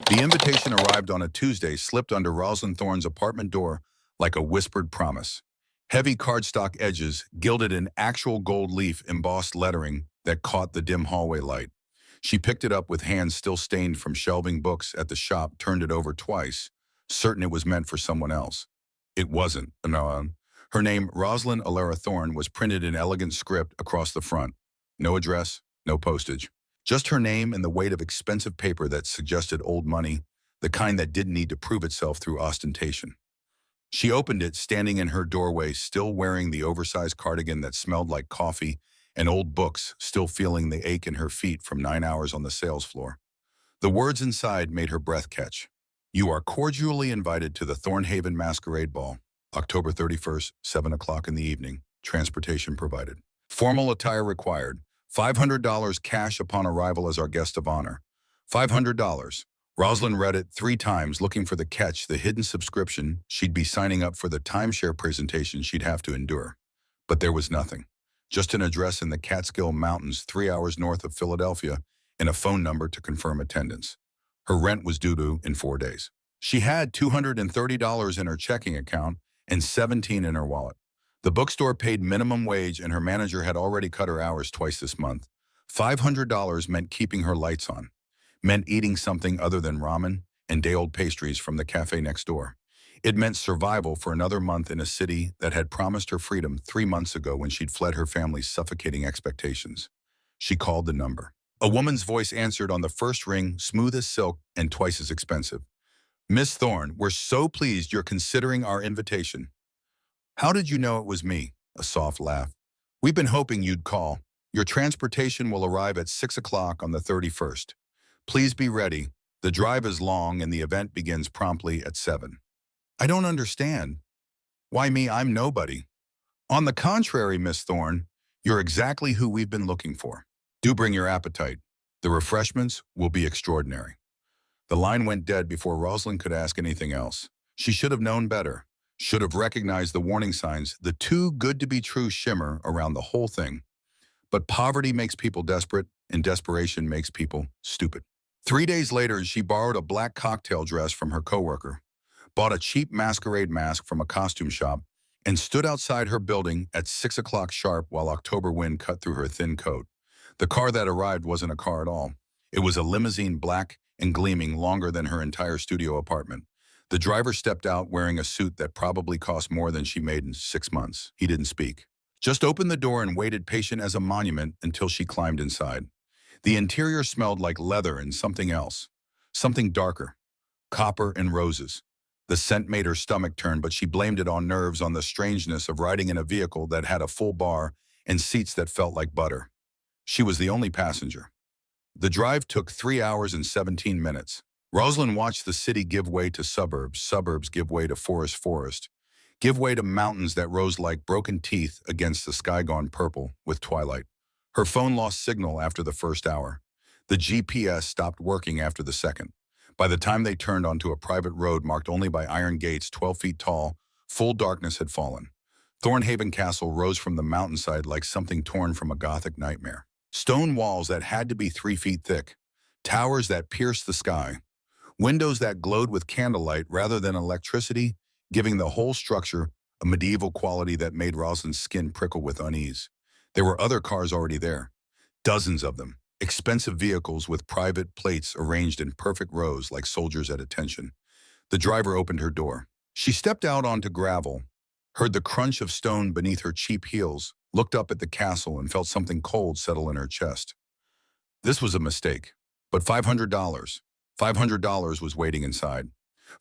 The invitation arrived on a Tuesday, slipped under Rosalind Thorne's apartment door like a whispered promise. Heavy cardstock edges, gilded in actual gold leaf embossed lettering that caught the dim hallway light. She picked it up with hands still stained from shelving books at the shop, turned it over twice, certain it was meant for someone else. It wasn't, no. Her name, Rosalind Alara Thorne, was printed in elegant script across the front. No address, no postage. Just her name and the weight of expensive paper that suggested old money, the kind that didn't need to prove itself through ostentation. She opened it, standing in her doorway, still wearing the oversized cardigan that smelled like coffee and old books, still feeling the ache in her feet from 9 hours on the sales floor. The words inside made her breath catch. You are cordially invited to the Thornhaven Masquerade Ball, October 31st, 7 o'clock in the evening. Transportation provided. Formal attire required. $500 cash upon arrival as our guest of honor. $500. Rosalind read it 3 times, looking for the catch, the hidden subscription she'd be signing up for, the timeshare presentation she'd have to endure. But there was nothing. Just an address in the Catskill Mountains, 3 hours north of Philadelphia, and a phone number to confirm attendance. Her rent was due in 4 days. She had $230 in her checking account and $17 in her wallet. The bookstore paid minimum wage, and her manager had already cut her hours twice this month. $500 meant keeping her lights on, meant eating something other than ramen and day-old pastries from the cafe next door. It meant survival for another month in a city that had promised her freedom 3 months ago when she'd fled her family's suffocating expectations. She called the number. A woman's voice answered on the first ring, smooth as silk and twice as expensive. Miss Thorne, we're so pleased you're considering our invitation. How did you know it was me? A soft laugh. We've been hoping you'd call. Your transportation will arrive at 6 o'clock on the 31st. Please be ready. The drive is long and the event begins promptly at 7. I don't understand. Why me? I'm nobody. On the contrary, Miss Thorne, you're exactly who we've been looking for. Do bring your appetite. The refreshments will be extraordinary. The line went dead before Rosalind could ask anything else. She should have known better, should have recognized the warning signs, the too good to be true shimmer around the whole thing. But poverty makes people desperate, and desperation makes people stupid. 3 days later, she borrowed a black cocktail dress from her coworker, bought a cheap masquerade mask from a costume shop, and stood outside her building at 6 o'clock sharp while October wind cut through her thin coat. The car that arrived wasn't a car at all. It was a limousine, black and gleaming, longer than her entire studio apartment. The driver stepped out wearing a suit that probably cost more than she made in 6 months. He didn't speak. Just opened the door and waited, patient as a monument, until she climbed inside. The interior smelled like leather and something else. Something darker. Copper and roses. The scent made her stomach turn, but she blamed it on nerves, on the strangeness of riding in a vehicle that had a full bar and seats that felt like butter. She was the only passenger. The drive took 3 hours and 17 minutes. Rosalind watched the city give way to suburbs, suburbs give way to forest, give way to mountains that rose like broken teeth against the sky gone purple with twilight. Her phone lost signal after the first hour. The GPS stopped working after the second. By the time they turned onto a private road marked only by iron gates 12 feet tall, full darkness had fallen. Thornhaven Castle rose from the mountainside like something torn from a Gothic nightmare. Stone walls that had to be 3 feet thick, towers that pierced the sky, windows that glowed with candlelight rather than electricity, giving the whole structure a medieval quality that made Rosalind's skin prickle with unease. There were other cars already there, dozens of them, expensive vehicles with private plates arranged in perfect rows like soldiers at attention. The driver opened her door. She stepped out onto gravel, heard the crunch of stone beneath her cheap heels, looked up at the castle and felt something cold settle in her chest. This was a mistake, but $500. $500 was waiting inside.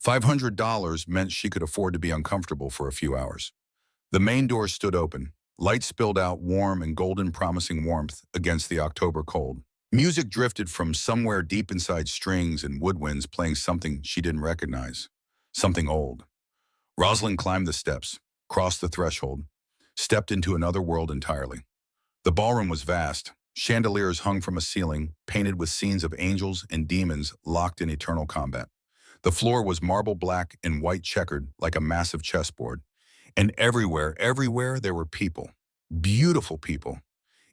$500 meant she could afford to be uncomfortable for a few hours. The main door stood open. Light spilled out, warm and golden, promising warmth against the October cold. Music drifted from somewhere deep inside, strings and woodwinds playing something she didn't recognize. Something old. Rosalind climbed the steps, crossed the threshold, stepped into another world entirely. The ballroom was vast. Chandeliers hung from a ceiling, painted with scenes of angels and demons locked in eternal combat. The floor was marble black and white checkered like a massive chessboard. And everywhere there were people. Beautiful people.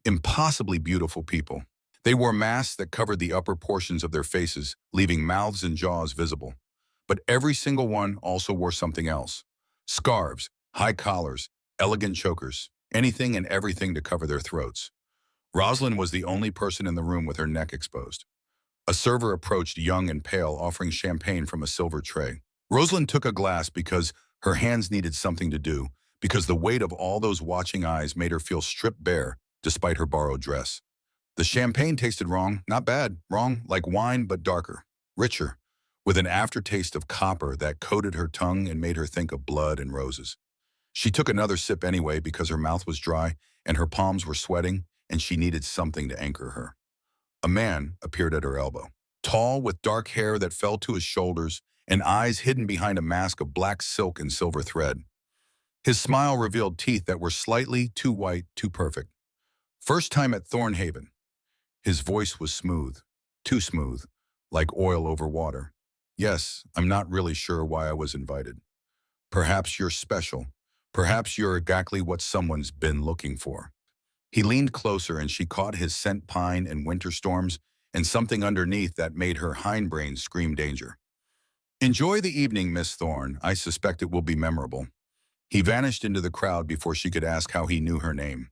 Impossibly beautiful people. They wore masks that covered the upper portions of their faces, leaving mouths and jaws visible. But every single one also wore something else. Scarves, high collars, elegant chokers, anything and everything to cover their throats. Rosalind was the only person in the room with her neck exposed. A server approached, young and pale, offering champagne from a silver tray. Rosalind took a glass because her hands needed something to do, because the weight of all those watching eyes made her feel stripped bare despite her borrowed dress. The champagne tasted wrong, not bad, wrong, like wine but darker, richer, with an aftertaste of copper that coated her tongue and made her think of blood and roses. She took another sip anyway because her mouth was dry and her palms were sweating and she needed something to anchor her. A man appeared at her elbow, tall with dark hair that fell to his shoulders and eyes hidden behind a mask of black silk and silver thread. His smile revealed teeth that were slightly too white, too perfect. First time at Thornhaven. His voice was smooth, too smooth, like oil over water. Yes, I'm not really sure why I was invited. Perhaps you're special. Perhaps you're exactly what someone's been looking for. He leaned closer and she caught his scent pine and winter storms and something underneath that made her hindbrain scream danger. Enjoy the evening, Miss Thorne. I suspect it will be memorable. He vanished into the crowd before she could ask how he knew her name.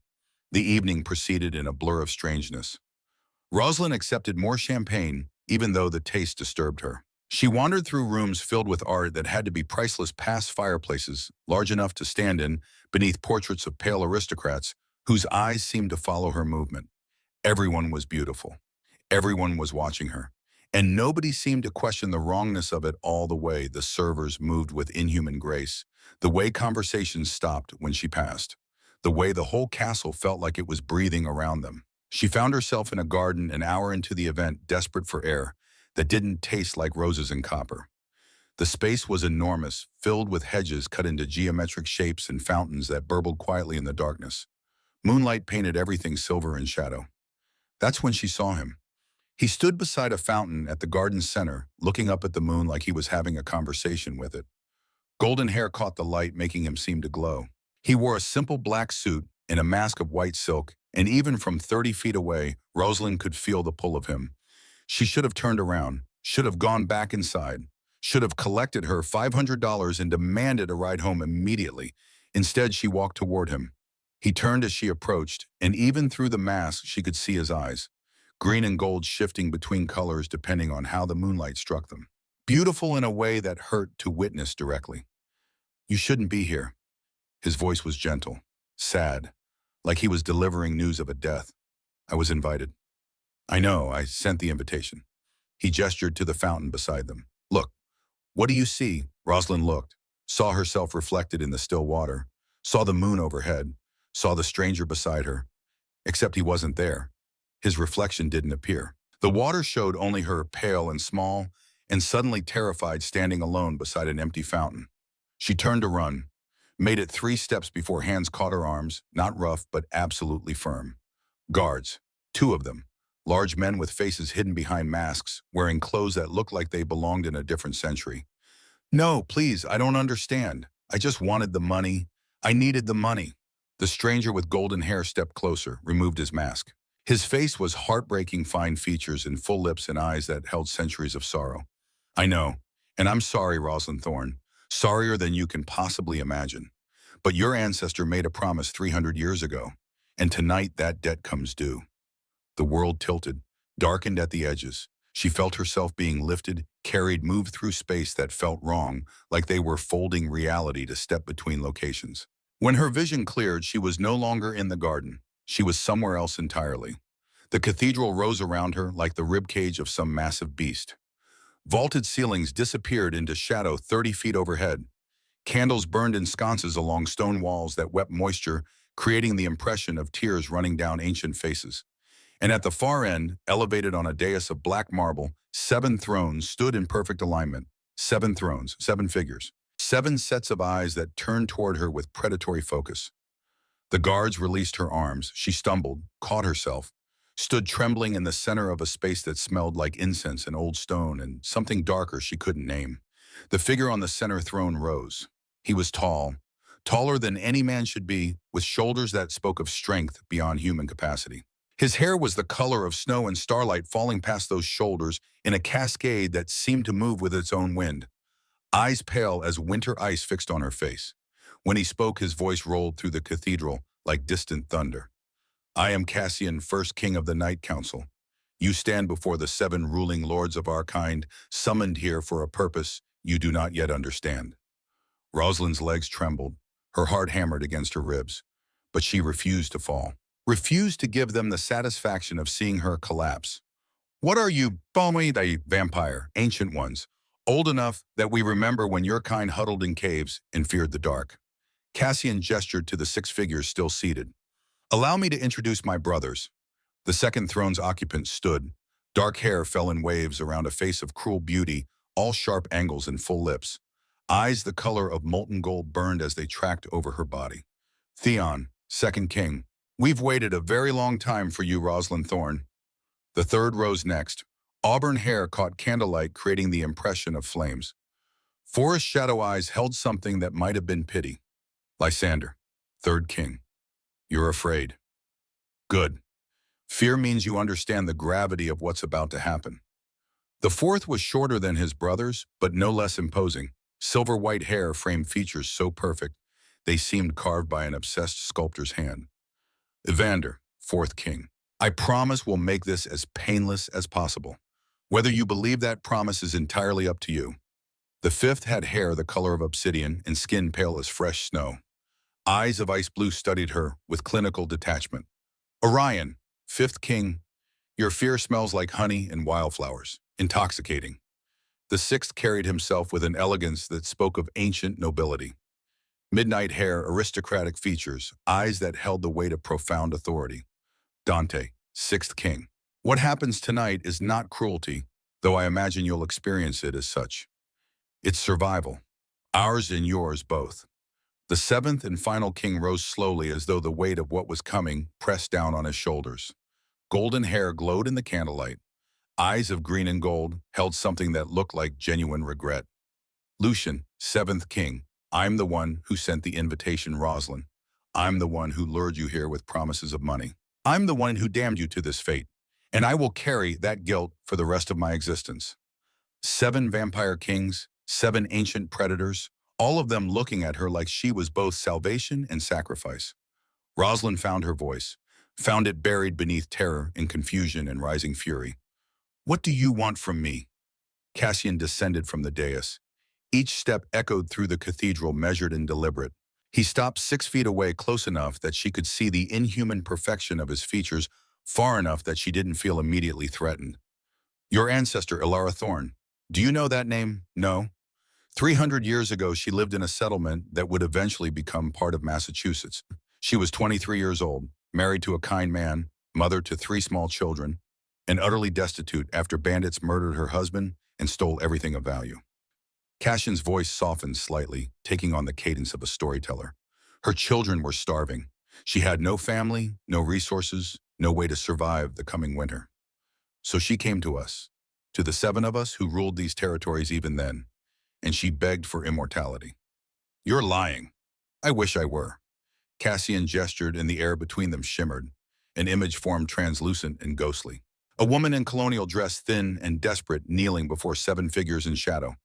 The evening proceeded in a blur of strangeness. Rosalind accepted more champagne, even though the taste disturbed her. She wandered through rooms filled with art that had to be priceless past fireplaces, large enough to stand in, beneath portraits of pale aristocrats whose eyes seemed to follow her movement. Everyone was beautiful. Everyone was watching her. And nobody seemed to question the wrongness of it all the way the servers moved with inhuman grace, the way conversations stopped when she passed, the way the whole castle felt like it was breathing around them. She found herself in a garden an hour into the event, desperate for air that didn't taste like roses and copper. The space was enormous, filled with hedges cut into geometric shapes and fountains that burbled quietly in the darkness. Moonlight painted everything silver and shadow. That's when she saw him. He stood beside a fountain at the garden's center, looking up at the moon like he was having a conversation with it. Golden hair caught the light, making him seem to glow. He wore a simple black suit and a mask of white silk, and even from 30 feet away, Rosalind could feel the pull of him. She should have turned around, should have gone back inside, should have collected her $500 and demanded a ride home immediately. Instead, she walked toward him. He turned as she approached, and even through the mask, she could see his eyes, green and gold shifting between colors depending on how the moonlight struck them. Beautiful in a way that hurt to witness directly. You shouldn't be here. His voice was gentle, sad, like he was delivering news of a death. I was invited. I know, I sent the invitation. He gestured to the fountain beside them. Look, what do you see? Rosalind looked, saw herself reflected in the still water, saw the moon overhead, saw the stranger beside her. Except he wasn't there. His reflection didn't appear. The water showed only her, pale and small, and suddenly terrified, standing alone beside an empty fountain. She turned to run, made it 3 steps before hands caught her arms, not rough but absolutely firm. Guards, 2 of them, large men with faces hidden behind masks, wearing clothes that looked like they belonged in a different century. No, please, I don't understand. I just wanted the money. I needed the money. The stranger with golden hair stepped closer, removed his mask. His face was heartbreaking, fine features and full lips and eyes that held centuries of sorrow. I know, and I'm sorry, Rosalind Thorne. Sorrier than you can possibly imagine. But your ancestor made a promise 300 years ago, and tonight that debt comes due. The world tilted, darkened at the edges. She felt herself being lifted, carried, moved through space that felt wrong, like they were folding reality to step between locations. When her vision cleared, she was no longer in the garden. She was somewhere else entirely. The cathedral rose around her like the ribcage of some massive beast. Vaulted ceilings disappeared into shadow 30 feet overhead. Candles burned in sconces along stone walls that wept moisture, creating the impression of tears running down ancient faces. And at the far end, elevated on a dais of black marble, 7 thrones stood in perfect alignment. 7 thrones, 7 figures. 7 sets of eyes that turned toward her with predatory focus. The guards released her arms. She stumbled, caught herself, stood trembling in the center of a space that smelled like incense and old stone and something darker she couldn't name. The figure on the center throne rose. He was tall, taller than any man should be, with shoulders that spoke of strength beyond human capacity. His hair was the color of snow and starlight falling past those shoulders in a cascade that seemed to move with its own wind. Eyes pale as winter ice fixed on her face. When he spoke, his voice rolled through the cathedral like distant thunder. I am Cassian, first king of the Night Council. You stand before the 7 ruling lords of our kind, summoned here for a purpose you do not yet understand. Rosalind's legs trembled, her heart hammered against her ribs, but she refused to fall. Refused to give them the satisfaction of seeing her collapse. What are you, balmy the vampire, ancient ones, old enough that we remember when your kind huddled in caves and feared the dark? Cassian gestured to the 6 figures still seated. Allow me to introduce my brothers. The second throne's occupant stood. Dark hair fell in waves around a face of cruel beauty, all sharp angles and full lips. Eyes the color of molten gold burned as they tracked over her body. Theon, second king. We've waited a very long time for you, Rosalind Thorne. The third rose next. Auburn hair caught candlelight, creating the impression of flames. Forest shadow eyes held something that might have been pity. Lysander, third king. You're afraid. Good. Fear means you understand the gravity of what's about to happen. The fourth was shorter than his brothers, but no less imposing. Silver white hair framed features so perfect, they seemed carved by an obsessed sculptor's hand. Evander, fourth king. I promise we'll make this as painless as possible. Whether you believe that promise is entirely up to you. The fifth had hair the color of obsidian and skin pale as fresh snow. Eyes of ice blue studied her with clinical detachment. Orion, fifth king. Your fear smells like honey and wildflowers. Intoxicating. The sixth carried himself with an elegance that spoke of ancient nobility. Midnight hair, aristocratic features, eyes that held the weight of profound authority. Dante, sixth king. What happens tonight is not cruelty, though I imagine you'll experience it as such. It's survival. Ours and yours both. The seventh and final king rose slowly as though the weight of what was coming pressed down on his shoulders. Golden hair glowed in the candlelight. Eyes of green and gold held something that looked like genuine regret. Lucian, seventh king. I'm the one who sent the invitation, Rosalind. I'm the one who lured you here with promises of money. I'm the one who damned you to this fate, and I will carry that guilt for the rest of my existence. 7 vampire kings, 7 ancient predators, all of them looking at her like she was both salvation and sacrifice. Rosalind found her voice, found it buried beneath terror and confusion and rising fury. What do you want from me? Cassian descended from the dais. Each step echoed through the cathedral, measured and deliberate. He stopped 6 feet away, close enough that she could see the inhuman perfection of his features, far enough that she didn't feel immediately threatened. Your ancestor, Ilara Thorne. Do you know that name? No. 300 years ago, she lived in a settlement that would eventually become part of Massachusetts. She was 23 years old, married to a kind man, mother to 3 small children, and utterly destitute after bandits murdered her husband and stole everything of value. Cassian's voice softened slightly, taking on the cadence of a storyteller. Her children were starving. She had no family, no resources, no way to survive the coming winter. So she came to us, to the 7 of us who ruled these territories even then, and she begged for immortality. You're lying. I wish I were. Cassian gestured, and the air between them shimmered. An image formed, translucent and ghostly. A woman in colonial dress, thin and desperate, kneeling before 7 figures in shadow.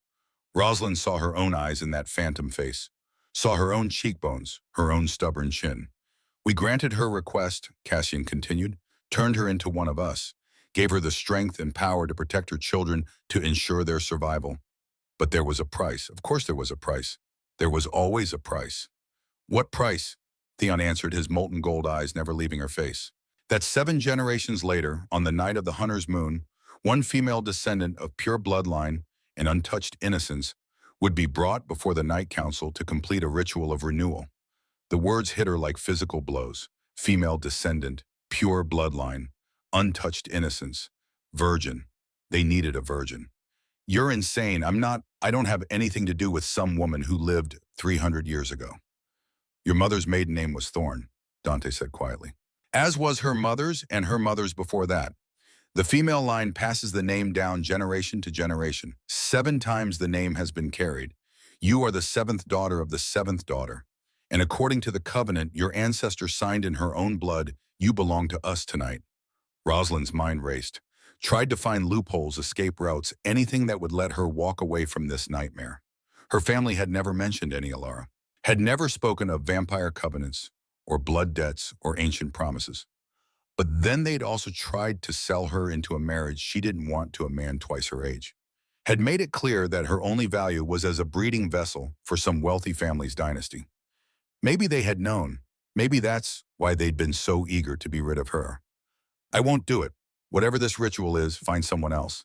Rosalind saw her own eyes in that phantom face, saw her own cheekbones, her own stubborn chin. We granted her request, Cassian continued, turned her into one of us, gave her the strength and power to protect her children, to ensure their survival. But there was a price. Of course there was a price. There was always a price. What price? Theon answered, his molten gold eyes never leaving her face. That 7 generations later, on the night of the hunter's moon, one female descendant of pure bloodline and untouched innocence would be brought before the Night Council to complete a ritual of renewal. The words hit her like physical blows. Female descendant, pure bloodline, untouched innocence, virgin. They needed a virgin. You're insane. I don't have anything to do with some woman who lived 300 years ago. Your mother's maiden name was Thorne, Dante said quietly. As was her mother's and her mother's before that. The female line passes the name down generation to generation. 7 times the name has been carried. You are the 7th daughter of the 7th daughter. And according to the covenant your ancestor signed in her own blood, you belong to us tonight. Rosalind's mind raced. Tried to find loopholes, escape routes, anything that would let her walk away from this nightmare. Her family had never mentioned any Alara, had never spoken of vampire covenants, or blood debts, or ancient promises. But then they'd also tried to sell her into a marriage she didn't want to a man twice her age. Had made it clear that her only value was as a breeding vessel for some wealthy family's dynasty. Maybe they had known. Maybe that's why they'd been so eager to be rid of her. I won't do it. Whatever this ritual is, find someone else.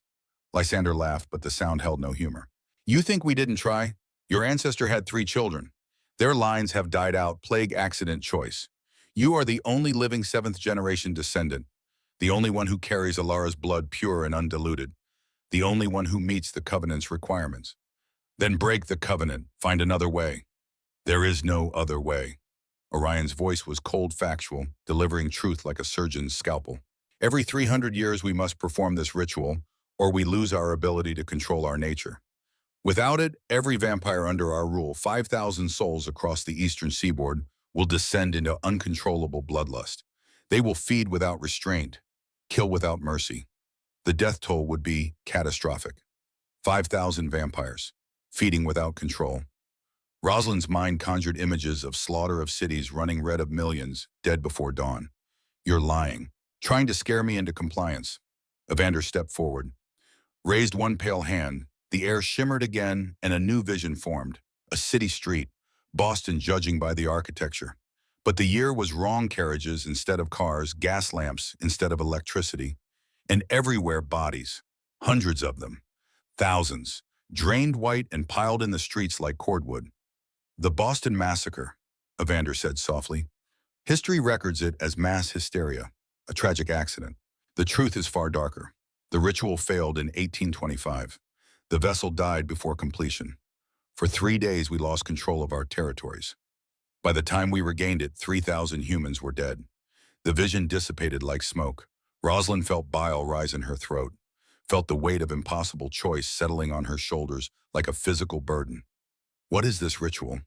Lysander laughed, but the sound held no humor. You think we didn't try? Your ancestor had 3 children. Their lines have died out, plague, accident, choice. You are the only living 7th-generation descendant, the only one who carries Alara's blood pure and undiluted, the only one who meets the covenant's requirements. Then break the covenant, find another way. There is no other way. Orion's voice was cold, factual, delivering truth like a surgeon's scalpel. Every 300 years we must perform this ritual, or we lose our ability to control our nature. Without it, every vampire under our rule, 5,000 souls across the eastern seaboard, will descend into uncontrollable bloodlust. They will feed without restraint, kill without mercy. The death toll would be catastrophic. 5,000 vampires, feeding without control. Rosalind's mind conjured images of slaughter of cities running red, of millions, dead before dawn. You're lying, trying to scare me into compliance. Evander stepped forward, raised one pale hand. The air shimmered again, and a new vision formed. A city street, Boston judging by the architecture. But the year was wrong, carriages instead of cars, gas lamps instead of electricity. And everywhere bodies, hundreds of them, thousands, drained white and piled in the streets like cordwood. The Boston Massacre, Evander said softly. History records it as mass hysteria, a tragic accident. The truth is far darker. The ritual failed in 1825. The vessel died before completion. For 3 days we lost control of our territories. By the time we regained it, 3,000 humans were dead. The vision dissipated like smoke. Rosalind felt bile rise in her throat, felt the weight of impossible choice settling on her shoulders like a physical burden. What is this ritual?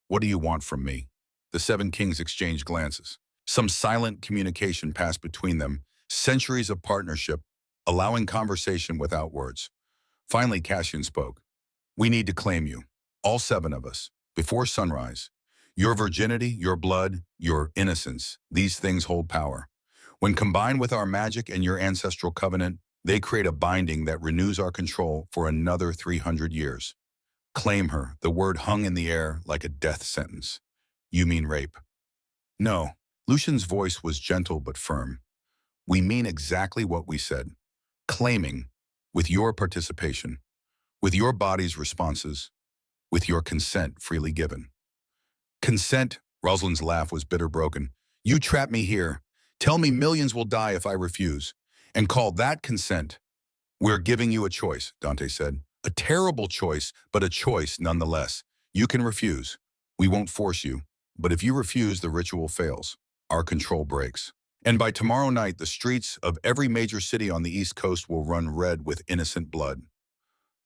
What do you want from me? The 7 kings exchanged glances. Some silent communication passed between them, centuries of partnership, allowing conversation without words. Finally, Cassian spoke. We need to claim you, all 7 of us, before sunrise. Your virginity, your blood, your innocence, these things hold power. When combined with our magic and your ancestral covenant, they create a binding that renews our control for another 300 years. Claim her, the word hung in the air like a death sentence. You mean rape? No. Lucian's voice was gentle but firm. We mean exactly what we said. Claiming, with your participation, with your body's responses, with your consent freely given. Consent, Rosalind's laugh was bitter broken. You trap me here. Tell me millions will die if I refuse. And call that consent. We're giving you a choice, Dante said. A terrible choice, but a choice nonetheless. You can refuse. We won't force you. But if you refuse, the ritual fails. Our control breaks. And by tomorrow night, the streets of every major city on the East Coast will run red with innocent blood.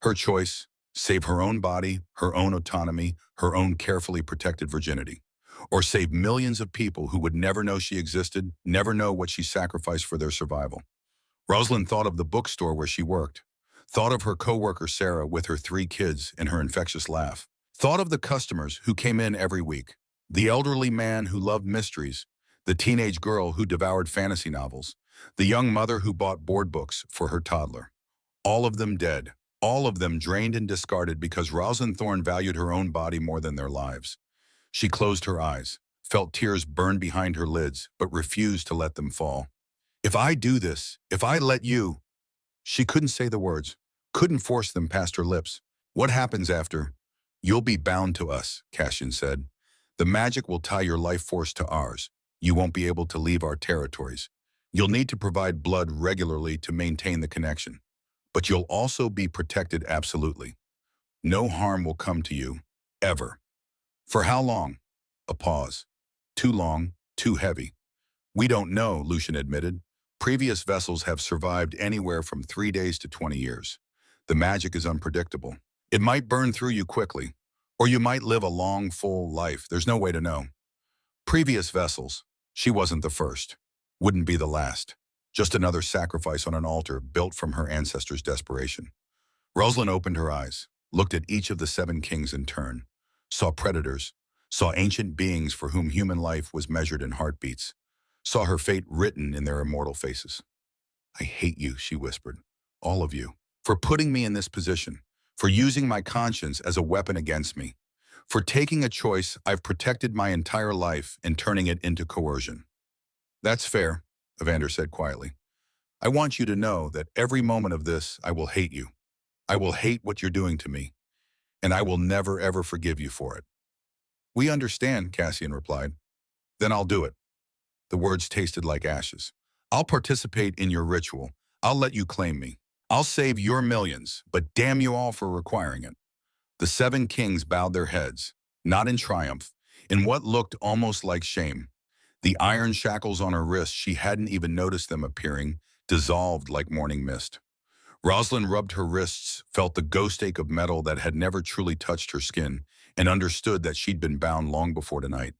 Her choice, save her own body, her own autonomy, her own carefully protected virginity. Or save millions of people who would never know she existed, never know what she sacrificed for their survival. Rosalind thought of the bookstore where she worked. Thought of her coworker Sarah with her 3 kids and her infectious laugh. Thought of the customers who came in every week. The elderly man who loved mysteries. The teenage girl who devoured fantasy novels. The young mother who bought board books for her toddler. All of them dead. All of them drained and discarded because Rosalind Thorne valued her own body more than their lives. She closed her eyes, felt tears burn behind her lids, but refused to let them fall. If I do this, if I let you... She couldn't say the words, couldn't force them past her lips. What happens after? You'll be bound to us, Cassian said. The magic will tie your life force to ours. You won't be able to leave our territories. You'll need to provide blood regularly to maintain the connection. But you'll also be protected absolutely. No harm will come to you, ever. For how long? A pause. Too long, too heavy. We don't know, Lucian admitted. Previous vessels have survived anywhere from 3 days to 20 years. The magic is unpredictable. It might burn through you quickly, or you might live a long, full life. There's no way to know. Previous vessels, she wasn't the first, wouldn't be the last. Just another sacrifice on an altar built from her ancestors' desperation. Rosalind opened her eyes, looked at each of the seven kings in turn, saw predators, saw ancient beings for whom human life was measured in heartbeats, saw her fate written in their immortal faces. "I hate you," she whispered, "all of you, for putting me in this position, for using my conscience as a weapon against me, for taking a choice I've protected my entire life and turning it into coercion." "That's fair," Evander said quietly. "I want you to know that every moment of this, I will hate you. I will hate what you're doing to me, and I will never ever forgive you for it." "We understand," Cassian replied. "Then I'll do it." The words tasted like ashes. "I'll participate in your ritual. I'll let you claim me. I'll save your millions, but damn you all for requiring it." The seven kings bowed their heads, not in triumph, in what looked almost like shame. The iron shackles on her wrists, she hadn't even noticed them appearing, dissolved like morning mist. Rosalind rubbed her wrists, felt the ghost ache of metal that had never truly touched her skin, and understood that she'd been bound long before tonight,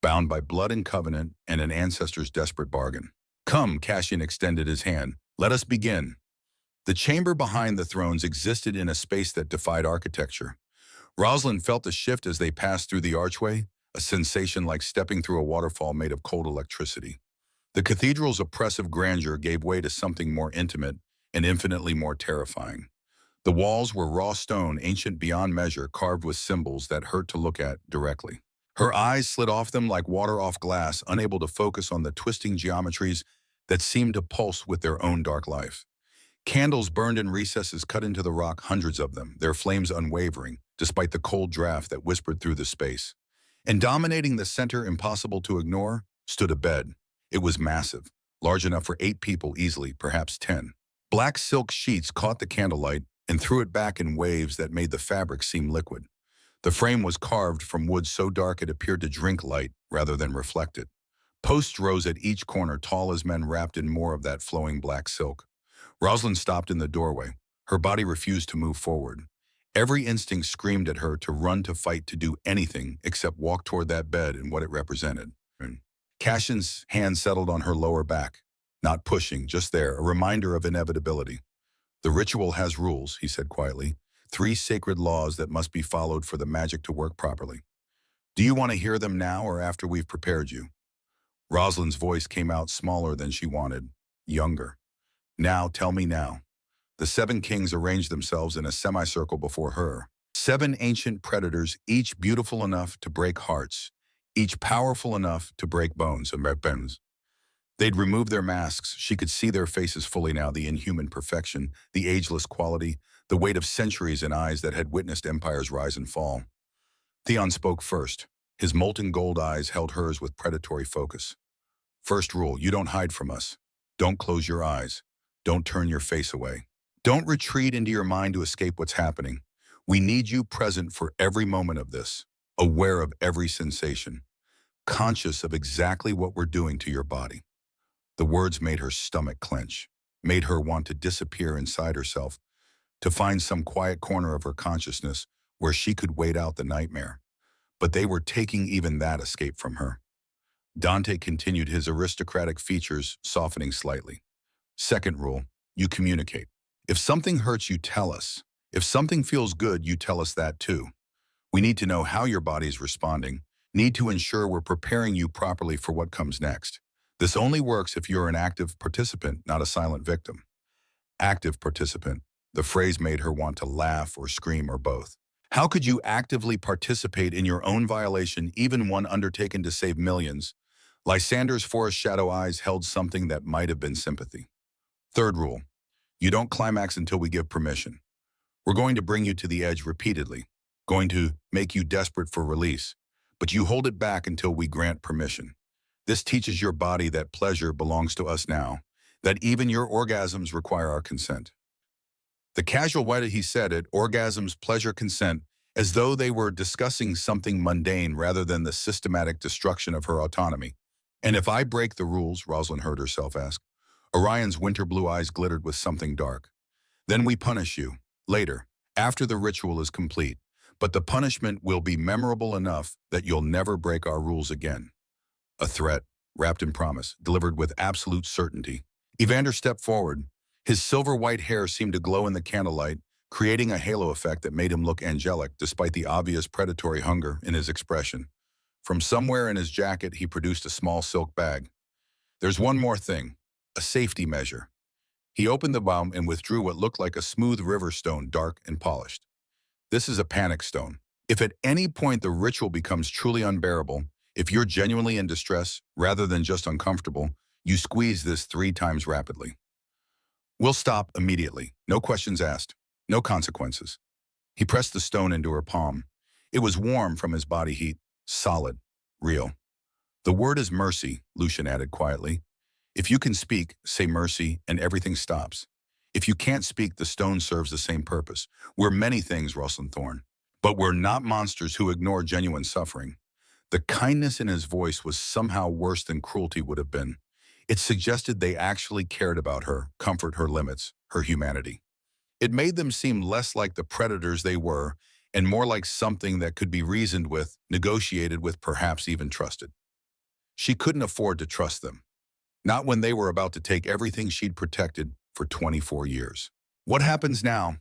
bound by blood and covenant and an ancestor's desperate bargain. "Come," Cassian extended his hand, "let us begin." The chamber behind the thrones existed in a space that defied architecture. Rosalind felt a shift as they passed through the archway, a sensation like stepping through a waterfall made of cold electricity. The cathedral's oppressive grandeur gave way to something more intimate and infinitely more terrifying. The walls were raw stone, ancient beyond measure, carved with symbols that hurt to look at directly. Her eyes slid off them like water off glass, unable to focus on the twisting geometries that seemed to pulse with their own dark life. Candles burned in recesses cut into the rock, hundreds of them, their flames unwavering, despite the cold draft that whispered through the space. And dominating the center, impossible to ignore, stood a bed. It was massive, large enough for 8 people easily, perhaps 10. Black silk sheets caught the candlelight and threw it back in waves that made the fabric seem liquid. The frame was carved from wood so dark it appeared to drink light rather than reflect it. Posts rose at each corner, tall as men wrapped in more of that flowing black silk. Rosalind stopped in the doorway. Her body refused to move forward. Every instinct screamed at her to run, to fight, to do anything except walk toward that bed and what it represented. Cassian's hand settled on her lower back. Not pushing, just there, a reminder of inevitability. "The ritual has rules," he said quietly. 3 sacred laws that must be followed for the magic to work properly. "Do you want to hear them now or after we've prepared you?" Rosalind's voice came out smaller than she wanted, younger. "Now, tell me now." The 7 kings arranged themselves in a semicircle before her. 7 ancient predators, each beautiful enough to break hearts, each powerful enough to break bones. They'd removed their masks. She could see their faces fully now, the inhuman perfection, the ageless quality, the weight of centuries in eyes that had witnessed empires rise and fall. Theon spoke first. His molten gold eyes held hers with predatory focus. "First rule, you don't hide from us. Don't close your eyes. Don't turn your face away. Don't retreat into your mind to escape what's happening. We need you present for every moment of this, aware of every sensation, conscious of exactly what we're doing to your body." The words made her stomach clench, made her want to disappear inside herself, to find some quiet corner of her consciousness where she could wait out the nightmare. But they were taking even that escape from her. Dante continued, his aristocratic features softening slightly. "Second rule, you communicate. If something hurts, you tell us. If something feels good, you tell us that too. We need to know how your body is responding, need to ensure we're preparing you properly for what comes next. This only works if you're an active participant, not a silent victim." Active participant. The phrase made her want to laugh or scream or both. How could you actively participate in your own violation, even one undertaken to save millions? Lysander's forest shadow eyes held something that might have been sympathy. Third rule, you don't climax until we give permission. We're going to bring you to the edge repeatedly, going to make you desperate for release, but you hold it back until we grant permission. This teaches your body that pleasure belongs to us now, that even your orgasms require our consent. The casual way that he said it, orgasms, pleasure, consent, as though they were discussing something mundane rather than the systematic destruction of her autonomy. "And if I break the rules," Rosalind heard herself ask. Orion's winter blue eyes glittered with something dark. "Then we punish you. Later, after the ritual is complete. But the punishment will be memorable enough that you'll never break our rules again." A threat, wrapped in promise, delivered with absolute certainty. Evander stepped forward. His silver-white hair seemed to glow in the candlelight, creating a halo effect that made him look angelic despite the obvious predatory hunger in his expression. From somewhere in his jacket, he produced a small silk bag. There's one more thing, a safety measure. He opened the bomb and withdrew what looked like a smooth river stone, dark and polished. This is a panic stone. If at any point the ritual becomes truly unbearable, if you're genuinely in distress rather than just uncomfortable, you squeeze this 3 times rapidly. We'll stop immediately. No questions asked. No consequences. He pressed the stone into her palm. It was warm from his body heat, solid, real. The word is mercy, Lucian added quietly. If you can speak, say mercy, and everything stops. If you can't speak, the stone serves the same purpose. We're many things, Rosalind Thorne, but we're not monsters who ignore genuine suffering. The kindness in his voice was somehow worse than cruelty would have been. It suggested they actually cared about her, comfort her limits, her humanity. It made them seem less like the predators they were and more like something that could be reasoned with, negotiated with, perhaps even trusted. She couldn't afford to trust them. Not when they were about to take everything she'd protected for 24 years. What happens now?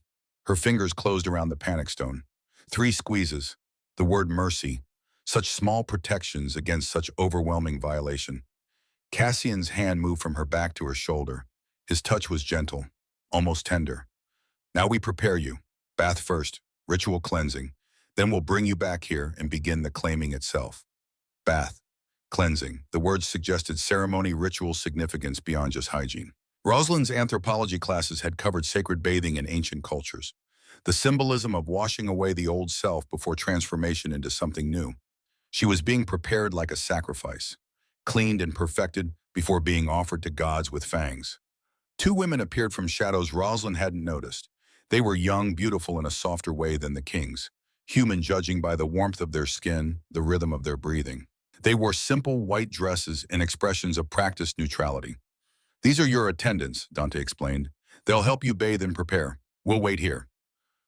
Her fingers closed around the panic stone. 3 squeezes. The word mercy. Such small protections against such overwhelming violation. Cassian's hand moved from her back to her shoulder. His touch was gentle, almost tender. Now we prepare you. Bath first, ritual cleansing. Then we'll bring you back here and begin the claiming itself. Bath, cleansing. The words suggested ceremony, ritual significance beyond just hygiene. Rosalind's anthropology classes had covered sacred bathing in ancient cultures. The symbolism of washing away the old self before transformation into something new. She was being prepared like a sacrifice, cleaned and perfected before being offered to gods with fangs. 2 women appeared from shadows Rosalind hadn't noticed. They were young, beautiful in a softer way than the kings, human judging by the warmth of their skin, the rhythm of their breathing. They wore simple white dresses and expressions of practiced neutrality. These are your attendants, Dante explained. They'll help you bathe and prepare. We'll wait here.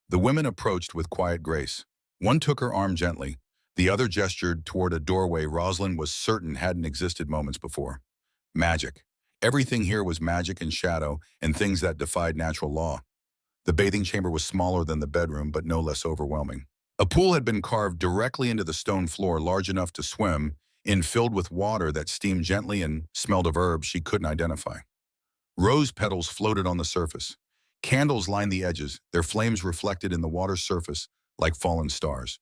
The women approached with quiet grace. One took her arm gently. The other gestured toward a doorway Rosalind was certain hadn't existed moments before. Magic. Everything here was magic and shadow and things that defied natural law. The bathing chamber was smaller than the bedroom, but no less overwhelming. A pool had been carved directly into the stone floor, large enough to swim in, filled with water that steamed gently and smelled of herbs she couldn't identify. Rose petals floated on the surface. Candles lined the edges, their flames reflected in the water's surface like fallen stars.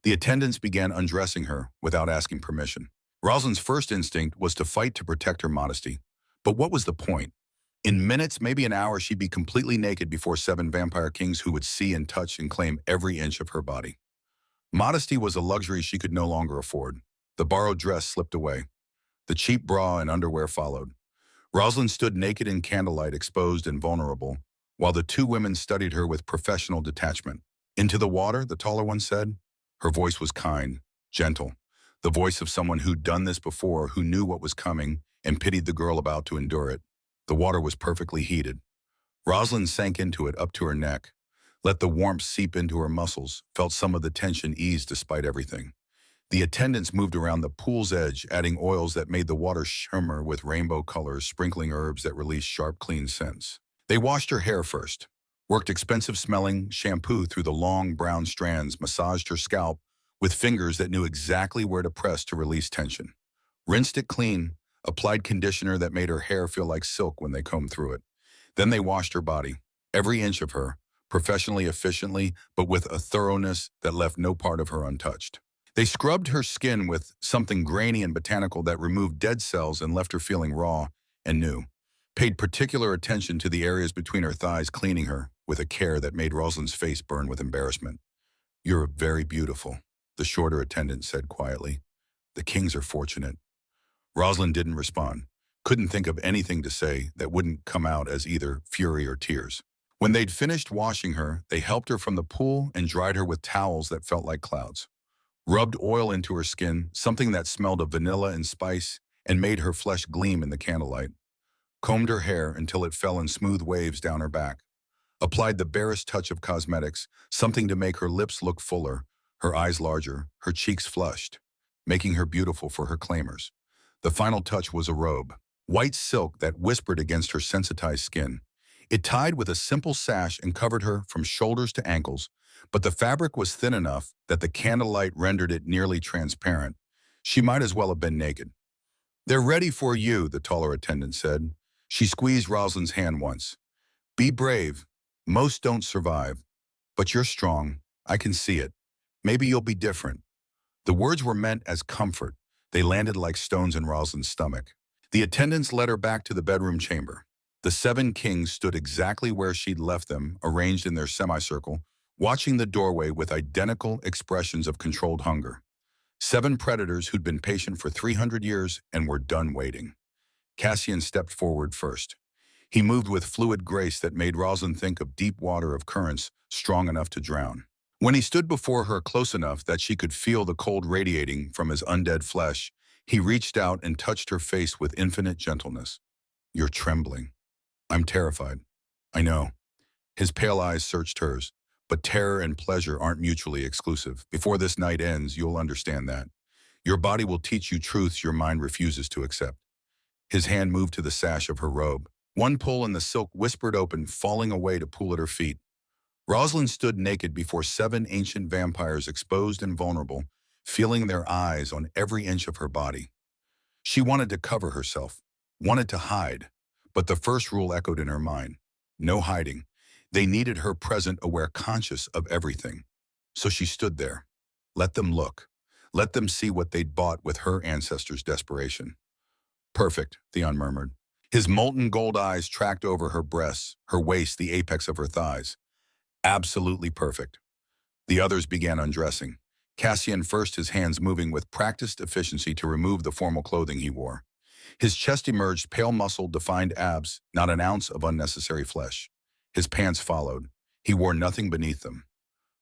The attendants began undressing her without asking permission. Rosalind's first instinct was to fight to protect her modesty. But what was the point? In minutes, maybe an hour, she'd be completely naked before 7 vampire kings who would see and touch and claim every inch of her body. Modesty was a luxury she could no longer afford. The borrowed dress slipped away. The cheap bra and underwear followed. Rosalind stood naked in candlelight, exposed and vulnerable, while the 2 women studied her with professional detachment. Into the water, the taller one said. Her voice was kind, gentle, the voice of someone who'd done this before, who knew what was coming and pitied the girl about to endure it. The water was perfectly heated. Rosalind sank into it up to her neck, let the warmth seep into her muscles, felt some of the tension ease despite everything. The attendants moved around the pool's edge, adding oils that made the water shimmer with rainbow colors, sprinkling herbs that released sharp, clean scents. They washed her hair first, worked expensive-smelling shampoo through the long, brown strands, massaged her scalp with fingers that knew exactly where to press to release tension. Rinsed it clean, applied conditioner that made her hair feel like silk when they combed through it. Then they washed her body, every inch of her, professionally, efficiently, but with a thoroughness that left no part of her untouched. They scrubbed her skin with something grainy and botanical that removed dead cells and left her feeling raw and new. Paid particular attention to the areas between her thighs, cleaning her with a care that made Rosalind's face burn with embarrassment. "You're very beautiful," the shorter attendant said quietly. "The kings are fortunate." Rosalind didn't respond, couldn't think of anything to say that wouldn't come out as either fury or tears. When they'd finished washing her, they helped her from the pool and dried her with towels that felt like clouds. Rubbed oil into her skin, something that smelled of vanilla and spice and made her flesh gleam in the candlelight. Combed her hair until it fell in smooth waves down her back. Applied the barest touch of cosmetics, something to make her lips look fuller, her eyes larger, her cheeks flushed, making her beautiful for her claimers. The final touch was a robe. white silk that whispered against her sensitized skin. It tied with a simple sash and covered her from shoulders to ankles, but the fabric was thin enough that the candlelight rendered it nearly transparent. She might as well have been naked. "They're ready for you," the taller attendant said. She squeezed Rosalind's hand once. "Be brave. Most don't survive. But you're strong. I can see it. Maybe you'll be different." The words were meant as comfort. They landed like stones in Rosalind's stomach. The attendants led her back to the bedroom chamber. The 7 kings stood exactly where she'd left them, arranged in their semicircle, watching the doorway with identical expressions of controlled hunger. 7 predators who'd been patient for 300 years and were done waiting. Cassian stepped forward first. He moved with fluid grace that made Rosalind think of deep water of currents strong enough to drown. When he stood before her close enough that she could feel the cold radiating from his undead flesh, he reached out and touched her face with infinite gentleness. "You're trembling." "I'm terrified." "I know." His pale eyes searched hers. "But terror and pleasure aren't mutually exclusive. Before this night ends, you'll understand that. Your body will teach you truths your mind refuses to accept." His hand moved to the sash of her robe. One pull and the silk whispered open, falling away to pool at her feet. Rosalind stood naked before 7 ancient vampires, exposed and vulnerable, feeling their eyes on every inch of her body. She wanted to cover herself, wanted to hide, but the first rule echoed in her mind. No hiding. They needed her present, aware, conscious of everything. So she stood there. Let them look. Let them see what they'd bought with her ancestors' desperation. "Perfect," Theon murmured. His molten gold eyes tracked over her breasts, her waist, the apex of her thighs. "Absolutely perfect." The others began undressing. Cassian first, his hands moving with practiced efficiency to remove the formal clothing he wore. His chest emerged, pale muscle, defined abs, not an ounce of unnecessary flesh. His pants followed. He wore nothing beneath them.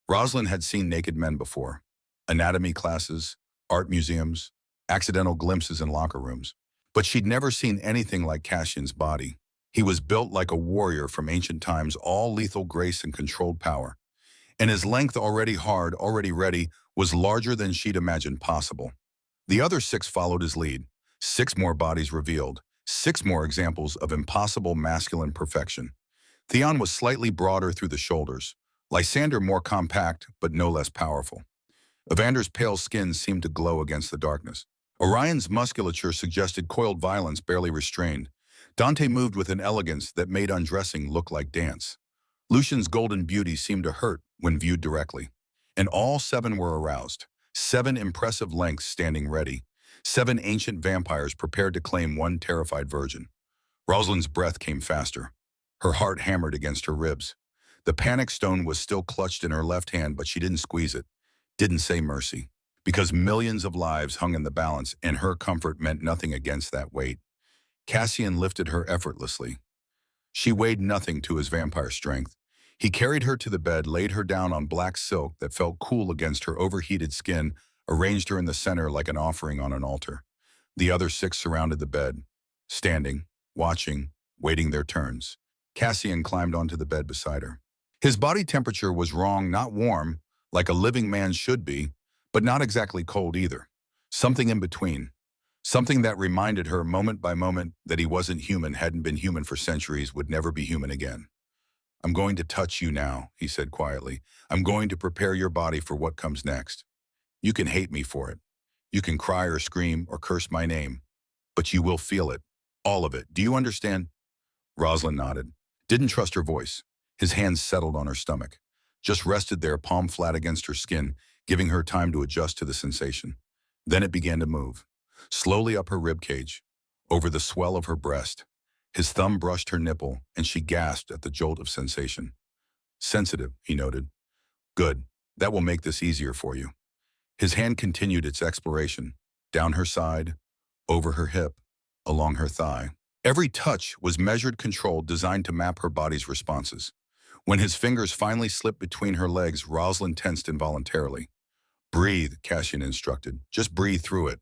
Rosalind had seen naked men before. Anatomy classes, art museums, accidental glimpses in locker rooms. But she'd never seen anything like Cassian's body. He was built like a warrior from ancient times, all lethal grace and controlled power. And his length, already hard, already ready, was larger than she'd imagined possible. The other 6 followed his lead. 6 more bodies revealed. 6 more examples of impossible masculine perfection. Theon was slightly broader through the shoulders. Lysander more compact, but no less powerful. Evander's pale skin seemed to glow against the darkness. Orion's musculature suggested coiled violence barely restrained. Dante moved with an elegance that made undressing look like dance. Lucian's golden beauty seemed to hurt when viewed directly. And all 7 were aroused. 7 impressive lengths standing ready. 7 ancient vampires prepared to claim one terrified virgin. Rosalind's breath came faster. Her heart hammered against her ribs. The panic stone was still clutched in her left hand, but she didn't squeeze it. Didn't say mercy. Because millions of lives hung in the balance, and her comfort meant nothing against that weight. Cassian lifted her effortlessly. She weighed nothing to his vampire strength. He carried her to the bed, laid her down on black silk that felt cool against her overheated skin, arranged her in the center like an offering on an altar. The other 6 surrounded the bed, standing, watching, waiting their turns. Cassian climbed onto the bed beside her. His body temperature was wrong, not warm, like a living man should be, but not exactly cold either. Something in between. Something that reminded her moment by moment that he wasn't human, hadn't been human for centuries, would never be human again. "I'm going to touch you now," he said quietly. "I'm going to prepare your body for what comes next. You can hate me for it. You can cry or scream or curse my name. But you will feel it. All of it. Do you understand?" Rosalind nodded. Didn't trust her voice. His hands settled on her stomach. Just rested there, palm flat against her skin, giving her time to adjust to the sensation. Then it began to move. Slowly up her ribcage, over the swell of her breast. His thumb brushed her nipple, and she gasped at the jolt of sensation. "Sensitive," he noted. "Good. That will make this easier for you." His hand continued its exploration, down her side, over her hip, along her thigh. Every touch was measured, controlled, designed to map her body's responses. When his fingers finally slipped between her legs, Rosalind tensed involuntarily. "Breathe," Cassian instructed. "Just breathe through it."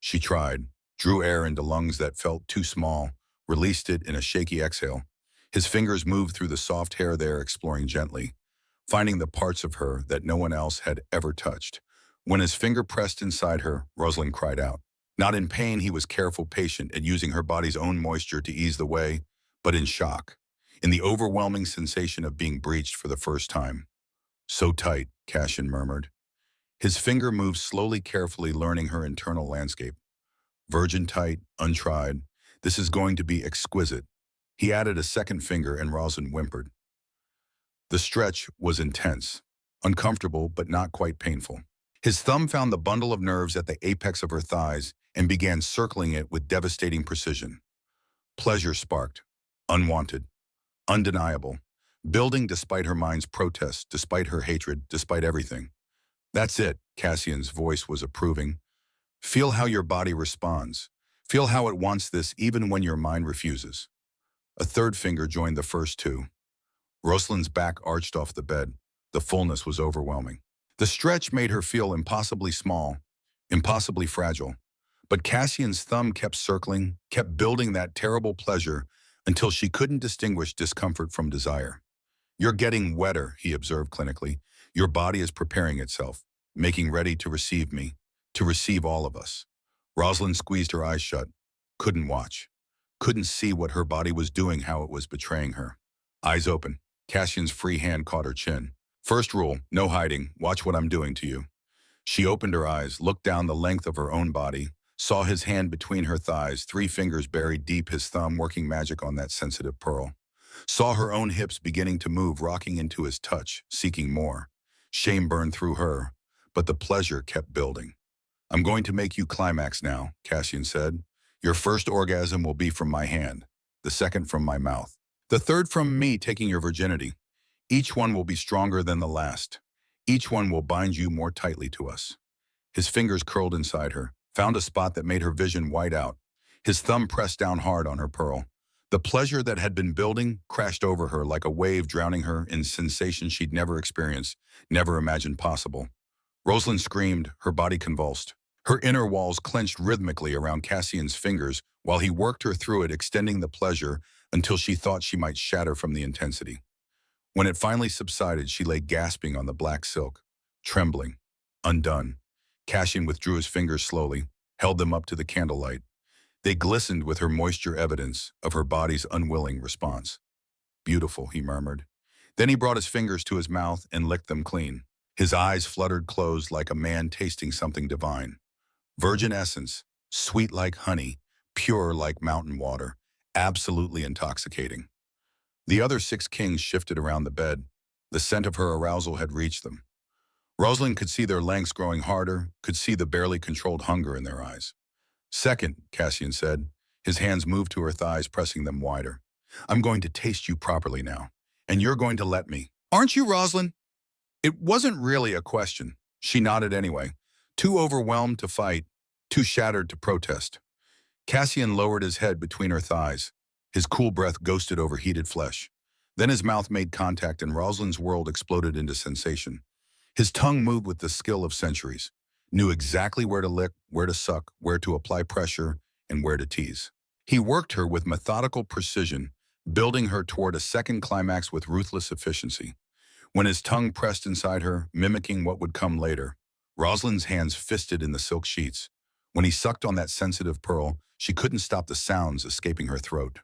She tried, drew air into lungs that felt too small, released it in a shaky exhale. His fingers moved through the soft hair there, exploring gently, finding the parts of her that no one else had ever touched. When his finger pressed inside her, Rosalind cried out. Not in pain, he was careful, patient, and using her body's own moisture to ease the way, but in shock, in the overwhelming sensation of being breached for the first time. So tight, Cassian murmured. His finger moved slowly, carefully, learning her internal landscape. Virgin tight, untried. This is going to be exquisite. He added a second finger and Rosalind whimpered. The stretch was intense, uncomfortable but not quite painful. His thumb found the bundle of nerves at the apex of her thighs and began circling it with devastating precision. Pleasure sparked, unwanted, undeniable, building despite her mind's protests, despite her hatred, despite everything. That's it, Cassian's voice was approving. Feel how your body responds. Feel how it wants this even when your mind refuses. A third finger joined the first two. Rosalind's back arched off the bed. The fullness was overwhelming. The stretch made her feel impossibly small, impossibly fragile. But Cassian's thumb kept circling, kept building that terrible pleasure until she couldn't distinguish discomfort from desire. You're getting wetter, he observed clinically. Your body is preparing itself, making ready to receive me, to receive all of us. Rosalind squeezed her eyes shut, couldn't watch, couldn't see what her body was doing, how it was betraying her. Eyes open, Cassian's free hand caught her chin. First rule, no hiding, watch what I'm doing to you. She opened her eyes, looked down the length of her own body, saw his hand between her thighs, 3 fingers buried deep, his thumb working magic on that sensitive pearl. Saw her own hips beginning to move, rocking into his touch, seeking more. Shame burned through her, but the pleasure kept building. I'm going to make you climax now, Cassian said. Your first orgasm will be from my hand, the second from my mouth, the third from me taking your virginity. Each one will be stronger than the last. Each one will bind you more tightly to us. His fingers curled inside her, found a spot that made her vision white out. His thumb pressed down hard on her pearl. The pleasure that had been building crashed over her like a wave, drowning her in sensations she'd never experienced, never imagined possible. Rosalind screamed, her body convulsed. Her inner walls clenched rhythmically around Cassian's fingers while he worked her through it, extending the pleasure until she thought she might shatter from the intensity. When it finally subsided, she lay gasping on the black silk, trembling, undone. Cassian withdrew his fingers slowly, held them up to the candlelight. They glistened with her moisture, evidence of her body's unwilling response. Beautiful, he murmured. Then he brought his fingers to his mouth and licked them clean. His eyes fluttered closed like a man tasting something divine. Virgin essence, sweet like honey, pure like mountain water, absolutely intoxicating. The other 6 kings shifted around the bed. The scent of her arousal had reached them. Rosalind could see their lengths growing harder, could see the barely controlled hunger in their eyes. Second, Cassian said. His hands moved to her thighs, pressing them wider. I'm going to taste you properly now, and you're going to let me. Aren't you, Rosalind? It wasn't really a question. She nodded anyway, too overwhelmed to fight, too shattered to protest. Cassian lowered his head between her thighs. His cool breath ghosted over heated flesh. Then his mouth made contact and Rosalind's world exploded into sensation. His tongue moved with the skill of centuries, knew exactly where to lick, where to suck, where to apply pressure, and where to tease. He worked her with methodical precision, building her toward a second climax with ruthless efficiency. When his tongue pressed inside her, mimicking what would come later, Rosalind's hands fisted in the silk sheets. When he sucked on that sensitive pearl, she couldn't stop the sounds escaping her throat.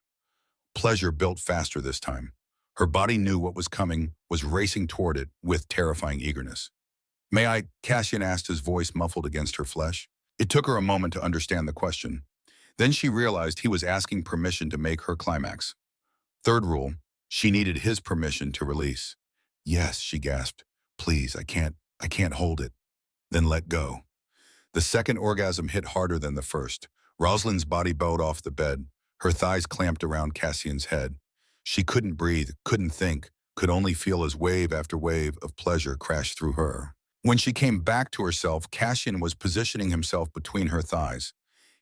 Pleasure built faster this time. Her body knew what was coming, was racing toward it with terrifying eagerness. May I? Cassian asked, his voice muffled against her flesh. It took her a moment to understand the question. Then she realized he was asking permission to make her climax. Third rule, she needed his permission to release. Yes, she gasped. Please, I can't hold it. Then let go. The second orgasm hit harder than the first. Rosalind's body bowed off the bed, her thighs clamped around Cassian's head. She couldn't breathe, couldn't think, could only feel as wave after wave of pleasure crashed through her. When she came back to herself, Cassian was positioning himself between her thighs.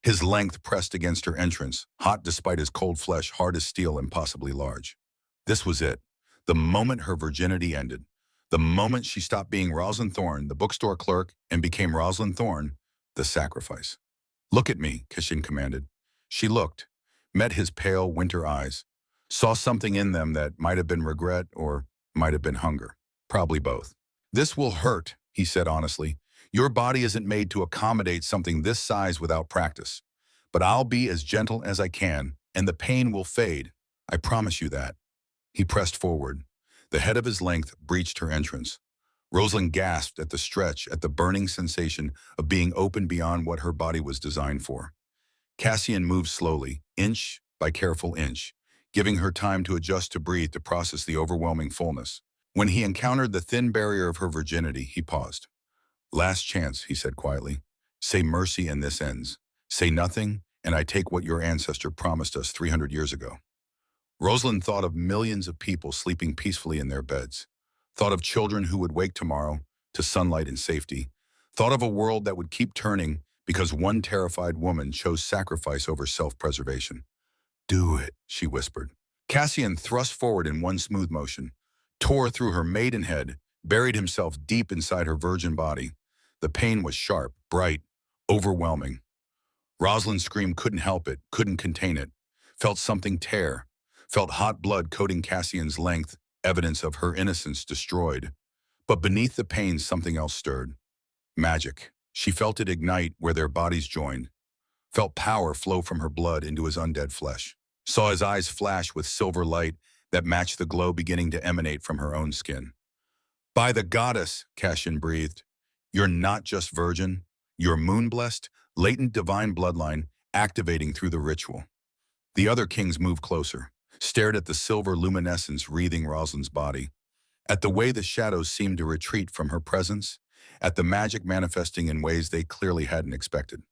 His length pressed against her entrance, hot despite his cold flesh, hard as steel, impossibly large. This was it. The moment her virginity ended. The moment she stopped being Rosalind Thorne, the bookstore clerk, and became Rosalind Thorne, the sacrifice. Look at me, Cassian commanded. She looked, met his pale winter eyes, saw something in them that might have been regret or might have been hunger. Probably both. This will hurt, he said honestly. Your body isn't made to accommodate something this size without practice. But I'll be as gentle as I can, and the pain will fade. I promise you that." He pressed forward. The head of his length breached her entrance. Rosalind gasped at the stretch, at the burning sensation of being open beyond what her body was designed for. Cassian moved slowly, inch by careful inch, giving her time to adjust, to breathe, to process the overwhelming fullness. When he encountered the thin barrier of her virginity, he paused. "Last chance," he said quietly. "Say mercy and this ends. Say nothing, and I take what your ancestor promised us 300 years ago." Rosalind thought of millions of people sleeping peacefully in their beds, thought of children who would wake tomorrow to sunlight and safety, thought of a world that would keep turning because one terrified woman chose sacrifice over self-preservation. "Do it," she whispered. Cassian thrust forward in one smooth motion, tore through her maidenhead, buried himself deep inside her virgin body. The pain was sharp, bright, overwhelming. Rosalind's scream couldn't help it, couldn't contain it. Felt something tear, felt hot blood coating Cassian's length, evidence of her innocence destroyed. But beneath the pain, something else stirred. Magic. She felt it ignite where their bodies joined. Felt power flow from her blood into his undead flesh. Saw his eyes flash with silver light that matched the glow beginning to emanate from her own skin. "By the goddess," Cassian breathed, "you're not just virgin. You're moon-blessed, latent divine bloodline activating through the ritual." The other kings moved closer, stared at the silver luminescence wreathing Rosalind's body, at the way the shadows seemed to retreat from her presence, at the magic manifesting in ways they clearly hadn't expected.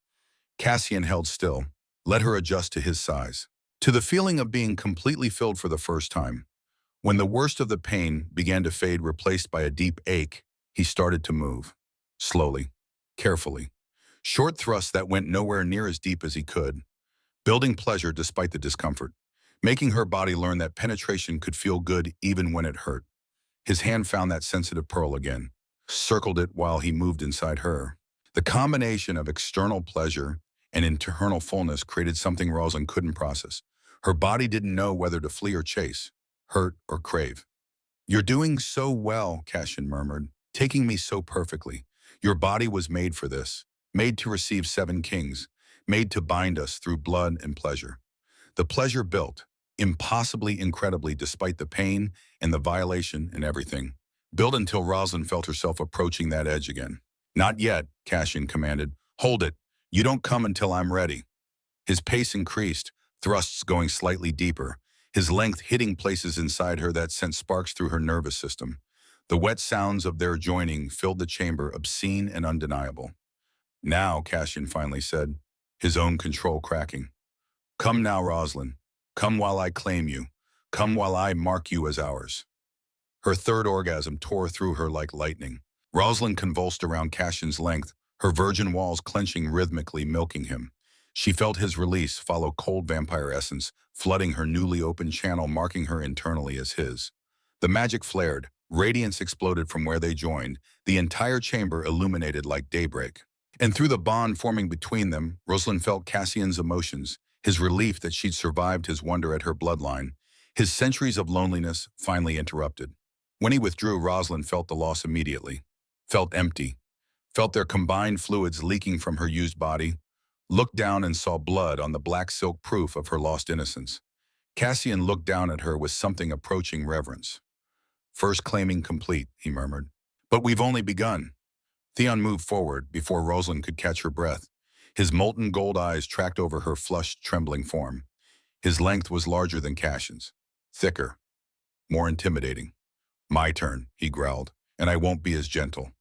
Cassian held still, let her adjust to his size, to the feeling of being completely filled for the first time. When the worst of the pain began to fade, replaced by a deep ache, he started to move. Slowly, carefully. Short thrusts that went nowhere near as deep as he could, building pleasure despite the discomfort, making her body learn that penetration could feel good even when it hurt. His hand found that sensitive pearl again, circled it while he moved inside her. The combination of external pleasure and internal fullness created something Rosalind couldn't process. Her body didn't know whether to flee or chase, hurt or crave. "You're doing so well," Cassian murmured, "taking me so perfectly. Your body was made for this, made to receive 7 kings, made to bind us through blood and pleasure." The pleasure built, impossibly incredibly despite the pain and the violation and everything. Built until Rosalind felt herself approaching that edge again. "Not yet," Cassian commanded. "Hold it. You don't come until I'm ready." His pace increased, thrusts going slightly deeper, his length hitting places inside her that sent sparks through her nervous system. The wet sounds of their joining filled the chamber, obscene and undeniable. "Now," Cassian finally said, his own control cracking. "Come now, Rosalind. Come while I claim you. Come while I mark you as ours." Her third orgasm tore through her like lightning. Rosalind convulsed around Cassian's length, her virgin walls clenching rhythmically, milking him. She felt his release follow cold vampire essence, flooding her newly opened channel, marking her internally as his. The magic flared, radiance exploded from where they joined, the entire chamber illuminated like daybreak. And through the bond forming between them, Rosalind felt Cassian's emotions, his relief that she'd survived, his wonder at her bloodline, his centuries of loneliness finally interrupted. When he withdrew, Rosalind felt the loss immediately, felt empty, felt their combined fluids leaking from her used body, looked down and saw blood on the black silk, proof of her lost innocence. Cassian looked down at her with something approaching reverence. "First claiming complete," he murmured. "But we've only begun." Theon moved forward before Rosalind could catch her breath. His molten gold eyes tracked over her flushed, trembling form. His length was larger than Cassian's, thicker, more intimidating. "My turn," he growled, "and I won't be as gentle."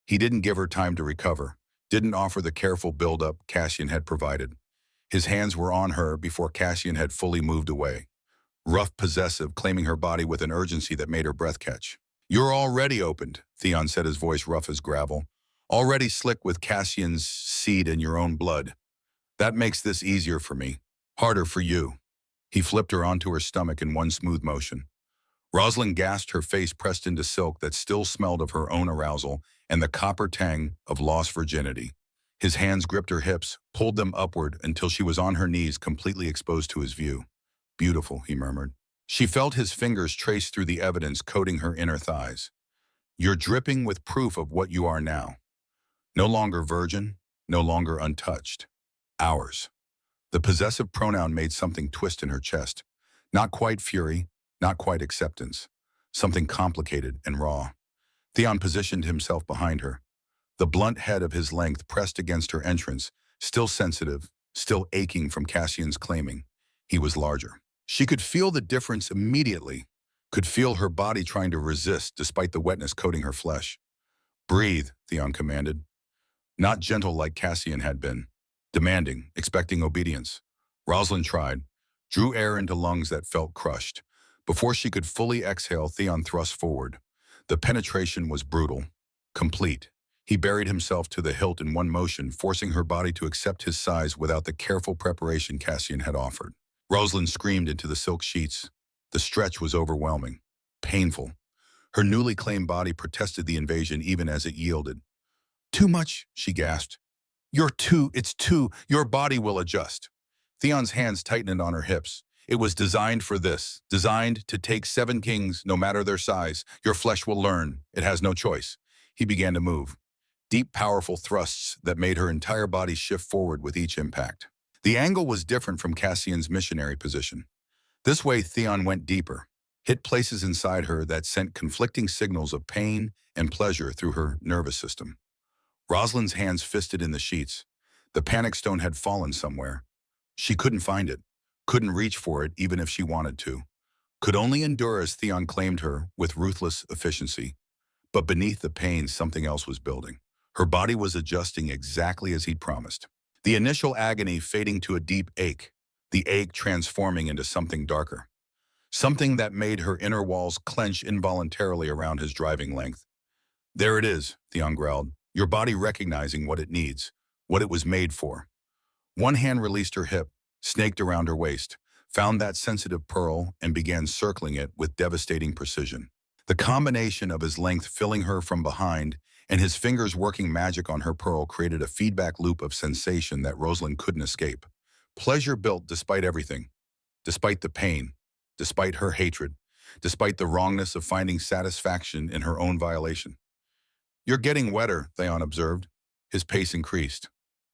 He didn't give her time to recover, didn't offer the careful build-up Cassian had provided. His hands were on her before Cassian had fully moved away. Rough, possessive, claiming her body with an urgency that made her breath catch. "You're already opened," Theon said, his voice rough as gravel. "Already slick with Cassian's seed in your own blood. That makes this easier for me, harder for you." He flipped her onto her stomach in one smooth motion. Rosalind gasped, her face pressed into silk that still smelled of her own arousal and the copper tang of lost virginity. His hands gripped her hips, pulled them upward until she was on her knees, completely exposed to his view. "Beautiful," he murmured. She felt his fingers trace through the evidence coating her inner thighs. "You're dripping with proof of what you are now." No longer virgin, no longer untouched. Ours. The possessive pronoun made something twist in her chest. Not quite fury, not quite acceptance. Something complicated and raw. Theon positioned himself behind her. The blunt head of his length pressed against her entrance, still sensitive, still aching from Cassian's claiming. He was larger. She could feel the difference immediately, could feel her body trying to resist despite the wetness coating her flesh. Breathe, Theon commanded. Not gentle like Cassian had been. Demanding, expecting obedience. Rosalind tried, drew air into lungs that felt crushed. Before she could fully exhale, Theon thrust forward. The penetration was brutal, complete. He buried himself to the hilt in one motion, forcing her body to accept his size without the careful preparation Cassian had offered. Rosalind screamed into the silk sheets. The stretch was overwhelming, painful. Her newly claimed body protested the invasion even as it yielded. Too much, she gasped. It's too, your body will adjust. Theon's hands tightened on her hips. It was designed for this, designed to take 7 kings, no matter their size. Your flesh will learn. It has no choice. He began to move. Deep, powerful thrusts that made her entire body shift forward with each impact. The angle was different from Cassian's missionary position. This way, Theon went deeper, hit places inside her that sent conflicting signals of pain and pleasure through her nervous system. Rosalind's hands fisted in the sheets. The panic stone had fallen somewhere. She couldn't find it, couldn't reach for it even if she wanted to, could only endure as Theon claimed her with ruthless efficiency. But beneath the pain, something else was building. Her body was adjusting exactly as he'd promised. The initial agony fading to a deep ache, the ache transforming into something darker. Something that made her inner walls clench involuntarily around his driving length. There it is, Theon growled, your body recognizing what it needs, what it was made for. One hand released her hip, snaked around her waist, found that sensitive pearl and began circling it with devastating precision. The combination of his length filling her from behind and his fingers working magic on her pearl created a feedback loop of sensation that Rosalind couldn't escape. Pleasure built despite everything, despite the pain, despite her hatred, despite the wrongness of finding satisfaction in her own violation. You're getting wetter, Theon observed. His pace increased.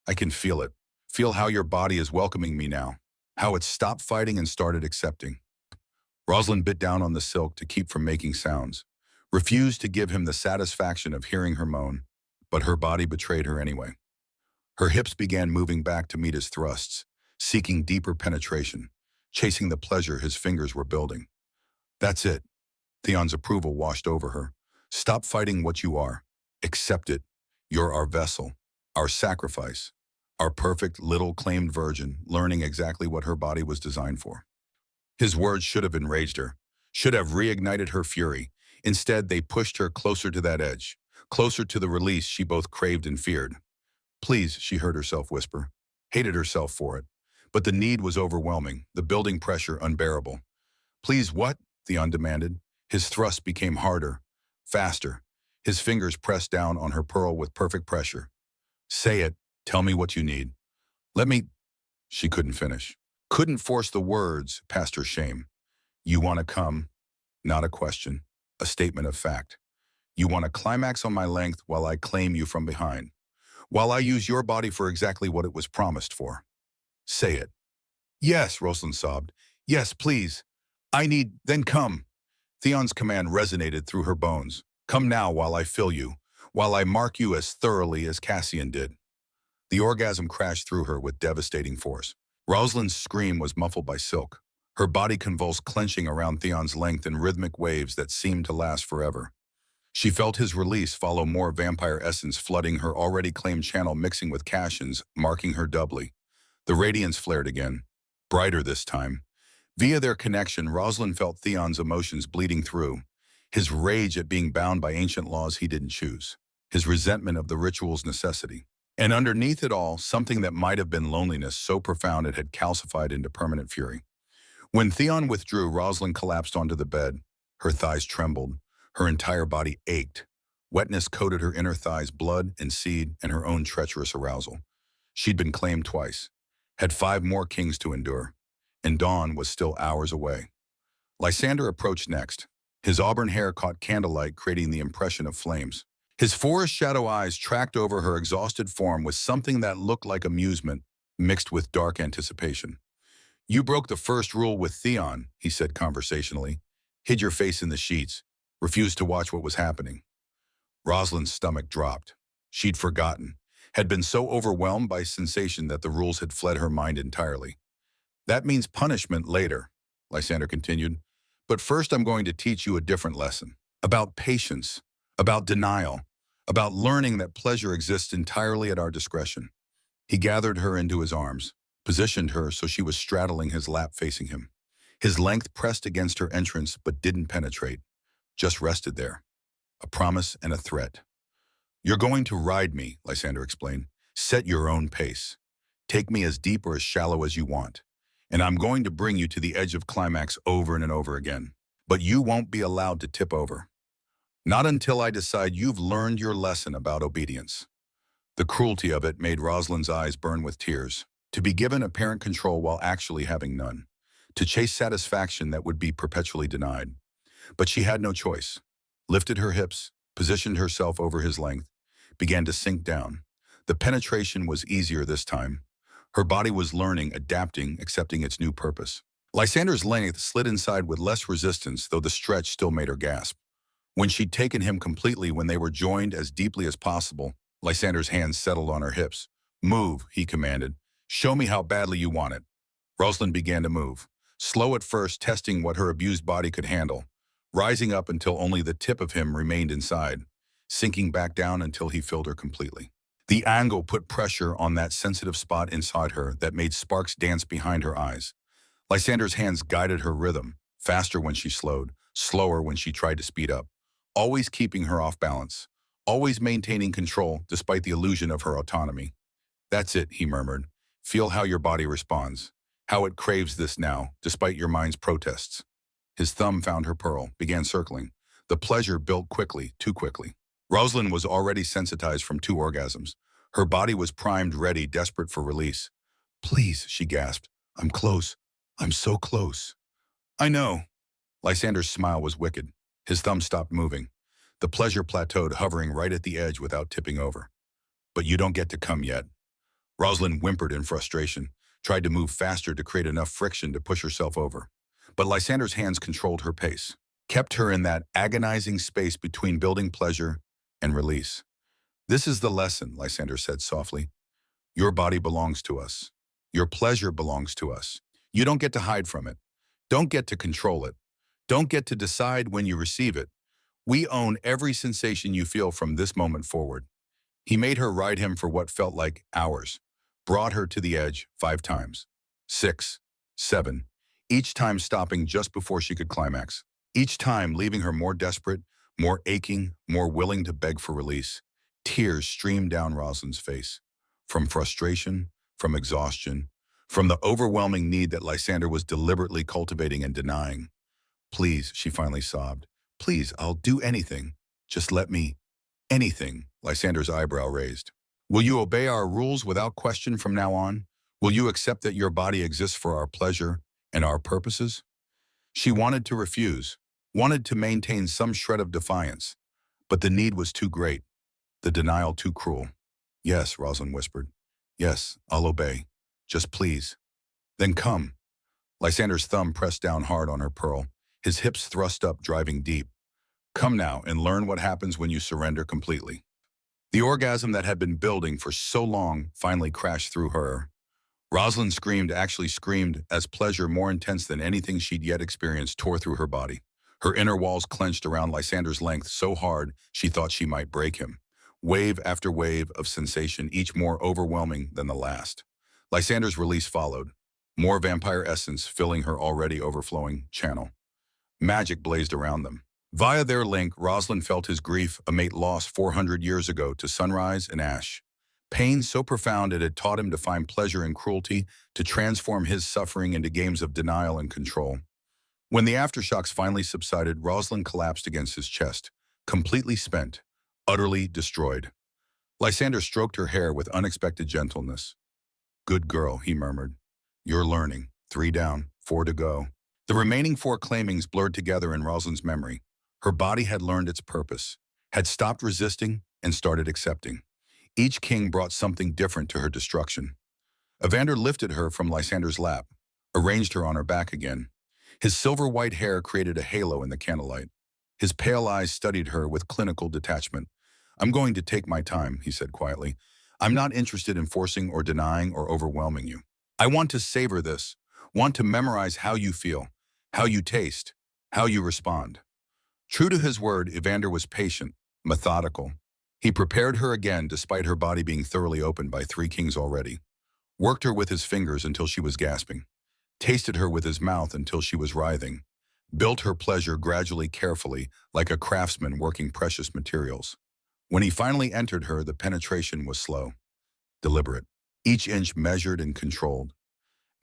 I can feel it. Feel how your body is welcoming me now, how it stopped fighting and started accepting. Rosalind bit down on the silk to keep from making sounds, refused to give him the satisfaction of hearing her moan, but her body betrayed her anyway. Her hips began moving back to meet his thrusts, seeking deeper penetration, chasing the pleasure his fingers were building. That's it. Theon's approval washed over her. Stop fighting what you are. Accept it. You're our vessel, our sacrifice, our perfect little claimed virgin, learning exactly what her body was designed for. His words should have enraged her, should have reignited her fury. Instead, they pushed her closer to that edge, closer to the release she both craved and feared. Please, she heard herself whisper, hated herself for it. But the need was overwhelming, the building pressure unbearable. Please what? Theon demanded. His thrust became harder, faster. His fingers pressed down on her pearl with perfect pressure. Say it. Tell me what you need. Let me... She couldn't finish. Couldn't force the words past her shame. You want to come? Not a question. A statement of fact. You want to climax on my length while I claim you from behind. While I use your body for exactly what it was promised for. Say it. Yes, Rosalind sobbed. Yes, please. I need... Then come. Theon's command resonated through her bones. Come now while I fill you, while I mark you as thoroughly as Cassian did. The orgasm crashed through her with devastating force. Rosalind's scream was muffled by silk, her body convulsed, clenching around Theon's length in rhythmic waves that seemed to last forever. She felt his release follow more vampire essence flooding her already claimed channel, mixing with Cassian's, marking her doubly. The radiance flared again, brighter this time. Via their connection, Rosalind felt Theon's emotions bleeding through. His rage at being bound by ancient laws he didn't choose. His resentment of the ritual's necessity. And underneath it all, something that might have been loneliness so profound it had calcified into permanent fury. When Theon withdrew, Rosalind collapsed onto the bed. Her thighs trembled. Her entire body ached. Wetness coated her inner thighs, blood and seed, and her own treacherous arousal. She'd been claimed twice, had 5 more kings to endure, and dawn was still hours away. Lysander approached next. His auburn hair caught candlelight, creating the impression of flames. His forest shadow eyes tracked over her exhausted form with something that looked like amusement mixed with dark anticipation. You broke the first rule with Theon, he said conversationally, hid your face in the sheets, refused to watch what was happening. Rosalind's stomach dropped. She'd forgotten, had been so overwhelmed by sensation that the rules had fled her mind entirely. That means punishment later, Lysander continued. But first I'm going to teach you a different lesson. About patience, about denial, about learning that pleasure exists entirely at our discretion. He gathered her into his arms, positioned her so she was straddling his lap facing him. His length pressed against her entrance but didn't penetrate, just rested there, a promise and a threat. You're going to ride me, Lysander explained. Set your own pace. Take me as deep or as shallow as you want. And I'm going to bring you to the edge of climax over and over again. But you won't be allowed to tip over. Not until I decide you've learned your lesson about obedience. The cruelty of it made Rosalind's eyes burn with tears. To be given apparent control while actually having none. To chase satisfaction that would be perpetually denied. But she had no choice. Lifted her hips, positioned herself over his length, began to sink down. The penetration was easier this time. Her body was learning, adapting, accepting its new purpose. Lysander's length slid inside with less resistance, though the stretch still made her gasp. When she'd taken him completely, when they were joined as deeply as possible, Lysander's hands settled on her hips. Move, he commanded. Show me how badly you want it. Rosalind began to move, slow at first, testing what her abused body could handle, rising up until only the tip of him remained inside, sinking back down until he filled her completely. The angle put pressure on that sensitive spot inside her that made sparks dance behind her eyes. Lysander's hands guided her rhythm, faster when she slowed, slower when she tried to speed up, always keeping her off balance, always maintaining control despite the illusion of her autonomy. That's it, he murmured. Feel how your body responds, how it craves this now, despite your mind's protests. His thumb found her pearl, began circling. The pleasure built quickly, too quickly. Rosalind was already sensitized from 2 orgasms. Her body was primed, ready, desperate for release. Please, she gasped. I'm close. I'm so close. I know. Lysander's smile was wicked. His thumb stopped moving. The pleasure plateaued, hovering right at the edge without tipping over. But you don't get to come yet. Rosalind whimpered in frustration, tried to move faster to create enough friction to push herself over. But Lysander's hands controlled her pace, kept her in that agonizing space between building pleasure and release. This is the lesson, Lysander said softly. Your body belongs to us. Your pleasure belongs to us. You don't get to hide from it. Don't get to control it. Don't get to decide when you receive it. We own every sensation you feel from this moment forward. He made her ride him for what felt like hours, brought her to the edge 5 times, 6, 7, each time stopping just before she could climax, each time leaving her more desperate, more aching, more willing to beg for release. Tears streamed down Rosalind's face, from frustration, from exhaustion, from the overwhelming need that Lysander was deliberately cultivating and denying. Please, she finally sobbed. Please, I'll do anything. Just let me. Anything, Lysander's eyebrow raised. Will you obey our rules without question from now on? Will you accept that your body exists for our pleasure and our purposes? She wanted to refuse, wanted to maintain some shred of defiance, but the need was too great, the denial too cruel. Yes, Rosalind whispered. Yes, I'll obey. Just please. Then come. Lysander's thumb pressed down hard on her pearl, his hips thrust up, driving deep. Come now and learn what happens when you surrender completely. The orgasm that had been building for so long finally crashed through her. Rosalind screamed, actually screamed, as pleasure more intense than anything she'd yet experienced tore through her body. Her inner walls clenched around Lysander's length so hard she thought she might break him. Wave after wave of sensation, each more overwhelming than the last. Lysander's release followed, more vampire essence filling her already overflowing channel. Magic blazed around them. Via their link, Rosalind felt his grief, a mate lost 400 years ago to sunrise and ash. Pain so profound it had taught him to find pleasure in cruelty, to transform his suffering into games of denial and control. When the aftershocks finally subsided, Rosalind collapsed against his chest, completely spent, utterly destroyed. Lysander stroked her hair with unexpected gentleness. Good girl, he murmured. You're learning. 3 down, 4 to go. The remaining 4 claimings blurred together in Rosalind's memory. Her body had learned its purpose, had stopped resisting, and started accepting. Each king brought something different to her destruction. Evander lifted her from Lysander's lap, arranged her on her back again. His silver-white hair created a halo in the candlelight. His pale eyes studied her with clinical detachment. "I'm going to take my time," he said quietly. "I'm not interested in forcing or denying or overwhelming you. I want to savor this, want to memorize how you feel, how you taste, how you respond." True to his word, Evander was patient, methodical. He prepared her again despite her body being thoroughly opened by 3 kings already. Worked her with his fingers until she was gasping. Tasted her with his mouth until she was writhing. Built her pleasure gradually, carefully, like a craftsman working precious materials. When he finally entered her, the penetration was slow, deliberate, each inch measured and controlled.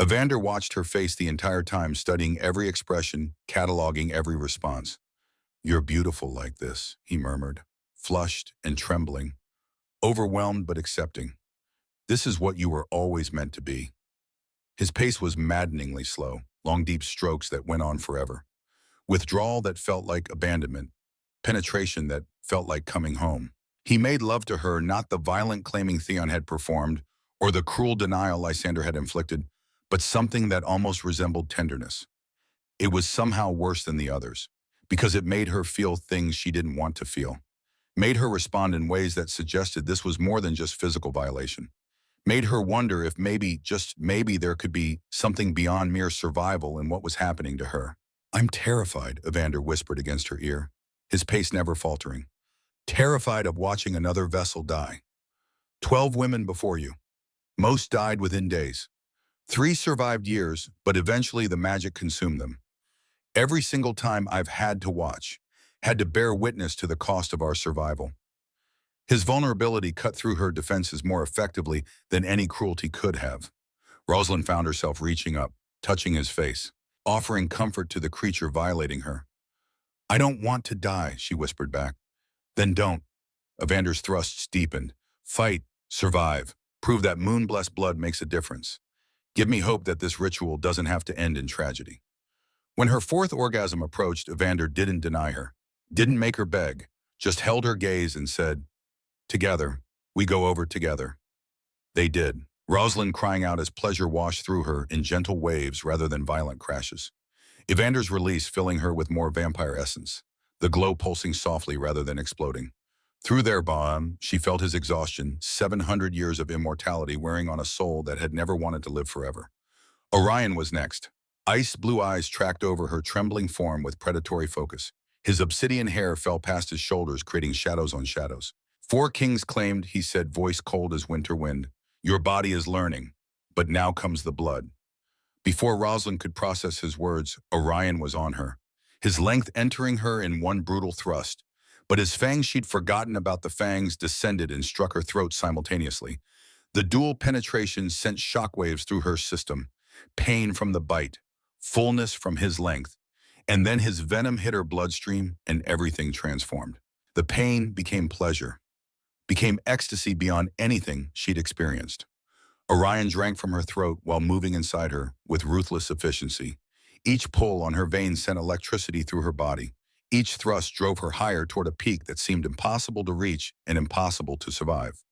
Evander watched her face the entire time, studying every expression, cataloging every response. "You're beautiful like this," he murmured, flushed and trembling, overwhelmed but accepting. "This is what you were always meant to be." His pace was maddeningly slow, long deep strokes that went on forever. Withdrawal that felt like abandonment, penetration that felt like coming home. He made love to her, not the violent claiming Theon had performed, or the cruel denial Lysander had inflicted, but something that almost resembled tenderness. It was somehow worse than the others, because it made her feel things she didn't want to feel. Made her respond in ways that suggested this was more than just physical violation. Made her wonder if maybe, just maybe, there could be something beyond mere survival in what was happening to her. "I'm terrified," Evander whispered against her ear, his pace never faltering. "Terrified of watching another vessel die. 12 women before you. Most died within days. 3 survived years, but eventually the magic consumed them. Every single time I've had to watch, had to bear witness to the cost of our survival." His vulnerability cut through her defenses more effectively than any cruelty could have. Rosalind found herself reaching up, touching his face, offering comfort to the creature violating her. "I don't want to die," she whispered back. "Then don't." Evander's thrusts deepened. "Fight, survive, prove that moon-blessed blood makes a difference. Give me hope that this ritual doesn't have to end in tragedy." When her 4th orgasm approached, Evander didn't deny her, didn't make her beg, just held her gaze and said, "Together, we go over together." They did, Rosalind crying out as pleasure washed through her in gentle waves rather than violent crashes. Evander's release filling her with more vampire essence, the glow pulsing softly rather than exploding. Through their bond, she felt his exhaustion, 700 years of immortality wearing on a soul that had never wanted to live forever. Orion was next. Ice blue eyes tracked over her trembling form with predatory focus. His obsidian hair fell past his shoulders, creating shadows on shadows. 4 kings claimed, he said, voice cold as winter wind. "Your body is learning, but now comes the blood." Before Rosalind could process his words, Orion was on her, his length entering her in one brutal thrust. But his fangs, she'd forgotten about the fangs, descended and struck her throat simultaneously. The dual penetration sent shockwaves through her system. Pain from the bite, fullness from his length. And then his venom hit her bloodstream and everything transformed. The pain became pleasure, became ecstasy beyond anything she'd experienced. Orion drank from her throat while moving inside her with ruthless efficiency. Each pull on her veins sent electricity through her body. Each thrust drove her higher toward a peak that seemed impossible to reach and impossible to survive.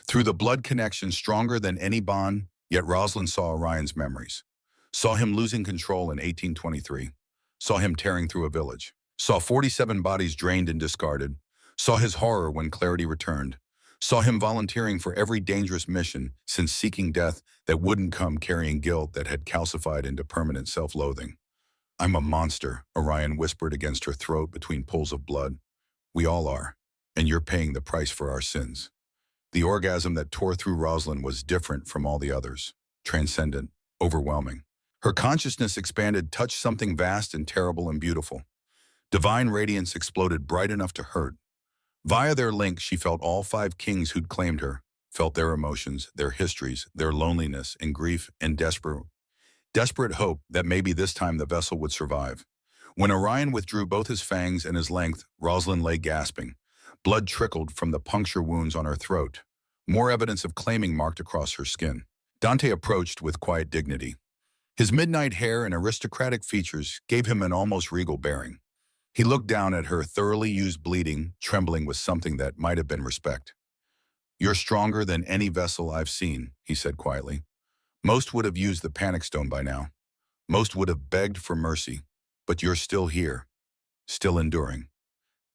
Through the blood connection stronger than any bond, yet Rosalind saw Orion's memories. Saw him losing control in 1823. Saw him tearing through a village. Saw 47 bodies drained and discarded. Saw his horror when clarity returned. Saw him volunteering for every dangerous mission since seeking death that wouldn't come, carrying guilt that had calcified into permanent self-loathing. "I'm a monster," Orion whispered against her throat between pulls of blood. "We all are, and you're paying the price for our sins." The orgasm that tore through Rosalind was different from all the others, transcendent, overwhelming. Her consciousness expanded, touched something vast and terrible and beautiful. Divine radiance exploded, bright enough to hurt. Via their link, she felt all 5 kings who'd claimed her, felt their emotions, their histories, their loneliness and grief and desperate hope that maybe this time the vessel would survive. When Orion withdrew both his fangs and his length, Rosalind lay gasping. Blood trickled from the puncture wounds on her throat. More evidence of claiming marked across her skin. Dante approached with quiet dignity. His midnight hair and aristocratic features gave him an almost regal bearing. He looked down at her, thoroughly used, bleeding, trembling with something that might have been respect. "You're stronger than any vessel I've seen," he said quietly. "Most would have used the panic stone by now. Most would have begged for mercy. But you're still here, still enduring."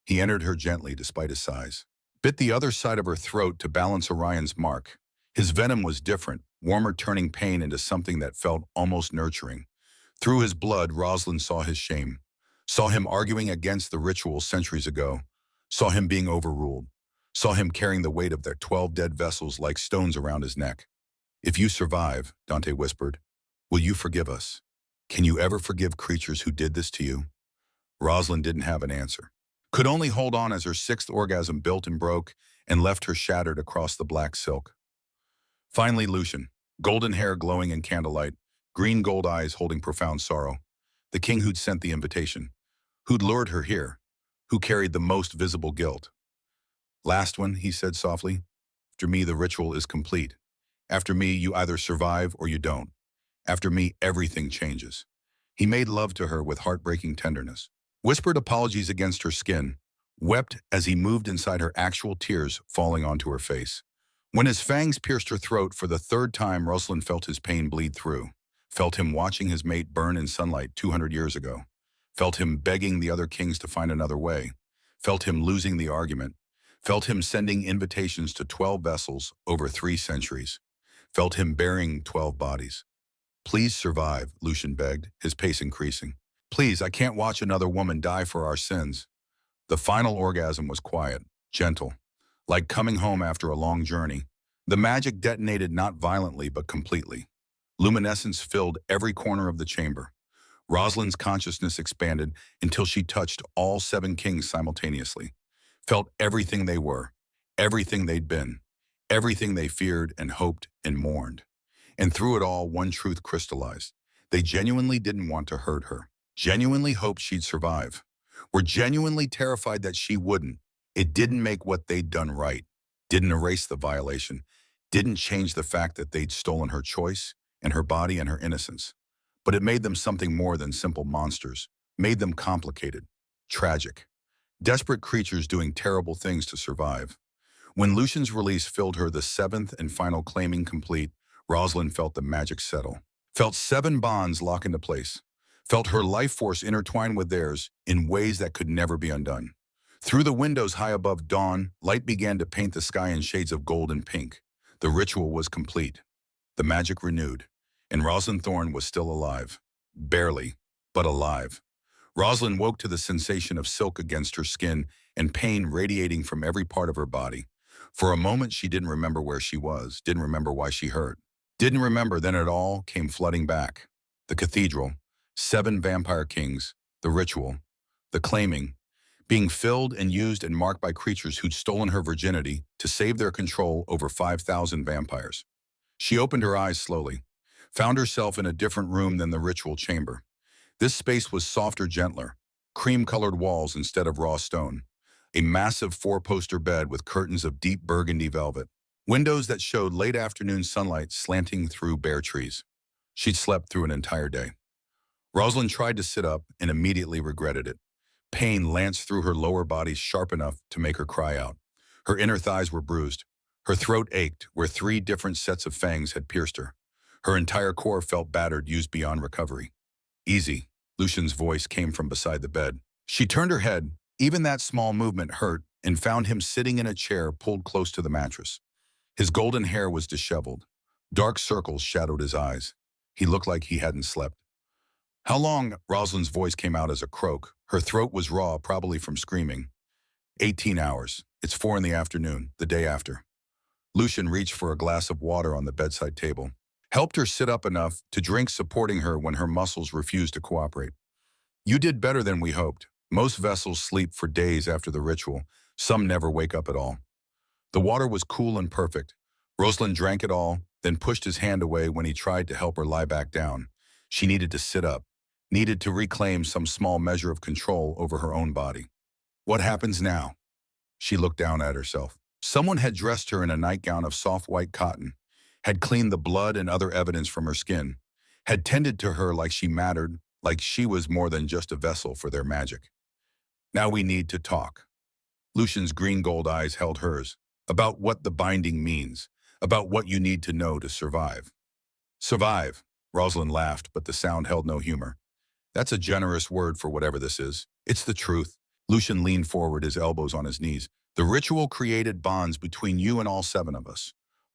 He entered her gently despite his size. Bit the other side of her throat to balance Orion's mark. His venom was different, warmer, turning pain into something that felt almost nurturing. Through his blood, Rosalind saw his shame. Saw him arguing against the ritual centuries ago. Saw him being overruled. Saw him carrying the weight of their 12 dead vessels like stones around his neck. "If you survive," Dante whispered, "will you forgive us? Can you ever forgive creatures who did this to you?" Rosalind didn't have an answer. Could only hold on as her sixth orgasm built and broke and left her shattered across the black silk. Finally, Lucian, golden hair glowing in candlelight, green gold eyes holding profound sorrow. The king who'd sent the invitation, who'd lured her here, who carried the most visible guilt. "Last one," he said softly. "After me, the ritual is complete. After me, you either survive or you don't. After me, everything changes." He made love to her with heartbreaking tenderness, whispered apologies against her skin, wept as he moved inside her, actual tears falling onto her face. When his fangs pierced her throat for the third time, Rosalind felt his pain bleed through, felt him watching his mate burn in sunlight 200 years ago, felt him begging the other kings to find another way, felt him losing the argument, felt him sending invitations to 12 vessels over 3 centuries, felt him burying 12 bodies. "Please survive," Lucian begged, his pace increasing. "Please, I can't watch another woman die for our sins." The final orgasm was quiet, gentle, like coming home after a long journey. The magic detonated not violently but completely. Luminescence filled every corner of the chamber. Rosalind's consciousness expanded until she touched all 7 kings simultaneously, felt everything they were, everything they'd been, everything they feared and hoped and mourned. And through it all, one truth crystallized. They genuinely didn't want to hurt her, genuinely hoped she'd survive, were genuinely terrified that she wouldn't. It didn't make what they'd done right, didn't erase the violation, didn't change the fact that they'd stolen her choice and her body and her innocence. But it made them something more than simple monsters, made them complicated, tragic, desperate creatures doing terrible things to survive. When Lucian's release filled her, the 7th and final claiming complete, Rosalind felt the magic settle, felt 7 bonds lock into place, felt her life force intertwine with theirs in ways that could never be undone. Through the windows high above dawn, light began to paint the sky in shades of gold and pink. The ritual was complete, the magic renewed, and Rosalind Thorne was still alive. Barely, but alive. Rosalind woke to the sensation of silk against her skin and pain radiating from every part of her body. For a moment, she didn't remember where she was, didn't remember why she hurt, didn't remember. Then it all came flooding back. The cathedral, 7 vampire kings, the ritual, the claiming, being filled and used and marked by creatures who'd stolen her virginity to save their control over 5,000 vampires. She opened her eyes slowly, found herself in a different room than the ritual chamber. This space was softer, gentler, cream-colored walls instead of raw stone, a massive 4-poster bed with curtains of deep burgundy velvet, windows that showed late afternoon sunlight slanting through bare trees. She'd slept through an entire day. Rosalind tried to sit up and immediately regretted it. Pain lanced through her lower body sharp enough to make her cry out. Her inner thighs were bruised. Her throat ached where 3 different sets of fangs had pierced her. Her entire core felt battered, used beyond recovery. "Easy," Lucian's voice came from beside the bed. She turned her head. Even that small movement hurt, and found him sitting in a chair pulled close to the mattress. His golden hair was disheveled. Dark circles shadowed his eyes. He looked like he hadn't slept. "How long?" Rosalind's voice came out as a croak. Her throat was raw, probably from screaming. 18 hours. It's 4 in the afternoon, the day after." Lucian reached for a glass of water on the bedside table, helped her sit up enough to drink, supporting her when her muscles refused to cooperate. "You did better than we hoped. Most vessels sleep for days after the ritual. Some never wake up at all." The water was cool and perfect. Rosalind drank it all, then pushed his hand away when he tried to help her lie back down. She needed to sit up, needed to reclaim some small measure of control over her own body. "What happens now?" She looked down at herself. Someone had dressed her in a nightgown of soft white cotton, had cleaned the blood and other evidence from her skin, had tended to her like she mattered, like she was more than just a vessel for their magic. Now we need to talk. Lucian's green-gold eyes held hers. About what the binding means. About what you need to know to survive. Survive. Rosalind laughed, but the sound held no humor. That's a generous word for whatever this is. It's the truth. Lucian leaned forward, his elbows on his knees. The ritual created bonds between you and all 7 of us.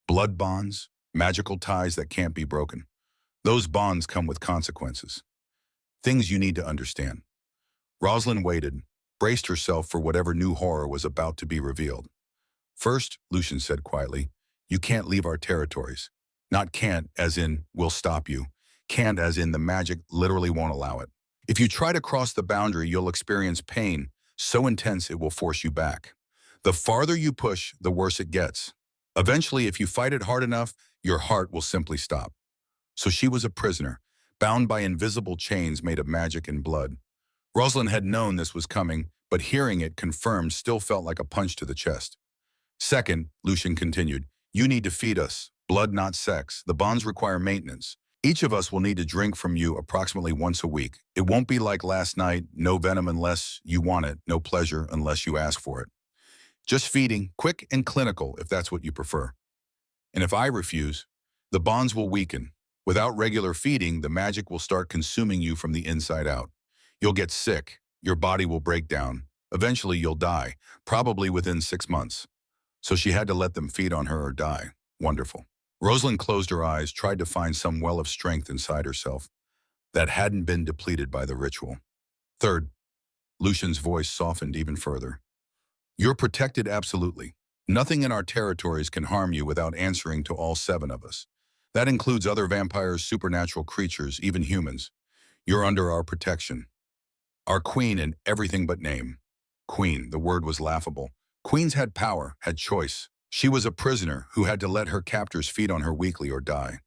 Blood bonds, magical ties that can't be broken. Those bonds come with consequences. Things you need to understand. Rosalind waited, braced herself for whatever new horror was about to be revealed. First, Lucian said quietly, you can't leave our territories. Not can't as in we'll stop you. Can't as in the magic literally won't allow it. If you try to cross the boundary, you'll experience pain so intense it will force you back. The farther you push, the worse it gets. Eventually, if you fight it hard enough, your heart will simply stop. So she was a prisoner, bound by invisible chains made of magic and blood. Rosalind had known this was coming, but hearing it confirmed still felt like a punch to the chest. Second, Lucian continued, you need to feed us. Blood, not sex. The bonds require maintenance. Each of us will need to drink from you approximately once a week. It won't be like last night, no venom unless you want it, no pleasure unless you ask for it. Just feeding, quick and clinical if that's what you prefer. And if I refuse, the bonds will weaken. Without regular feeding, the magic will start consuming you from the inside out. You'll get sick, your body will break down. Eventually you'll die, probably within 6 months. So she had to let them feed on her or die. Wonderful. Rosalind closed her eyes, tried to find some well of strength inside herself that hadn't been depleted by the ritual. Third, Lucian's voice softened even further. You're protected absolutely. Nothing in our territories can harm you without answering to all 7 of us. That includes other vampires, supernatural creatures, even humans. You're under our protection. Our queen in everything but name. Queen, the word was laughable. Queens had power, had choice. She was a prisoner who had to let her captors feed on her weekly or die.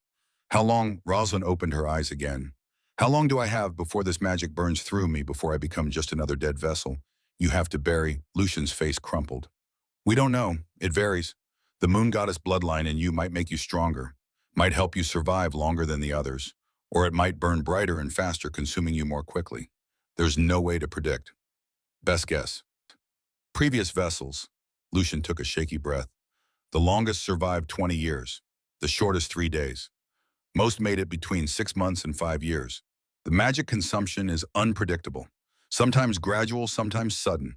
How long? Rosalind opened her eyes again. How long do I have before this magic burns through me, before I become just another dead vessel? You have to bury. Lucian's face crumpled. We don't know. It varies. The moon goddess bloodline in you might make you stronger, might help you survive longer than the others, or it might burn brighter and faster, consuming you more quickly. There's no way to predict. Best guess. Previous vessels. Lucian took a shaky breath. The longest survived 20 years, the shortest 3 days. Most made it between 6 months and 5 years. The magic consumption is unpredictable, sometimes gradual, sometimes sudden.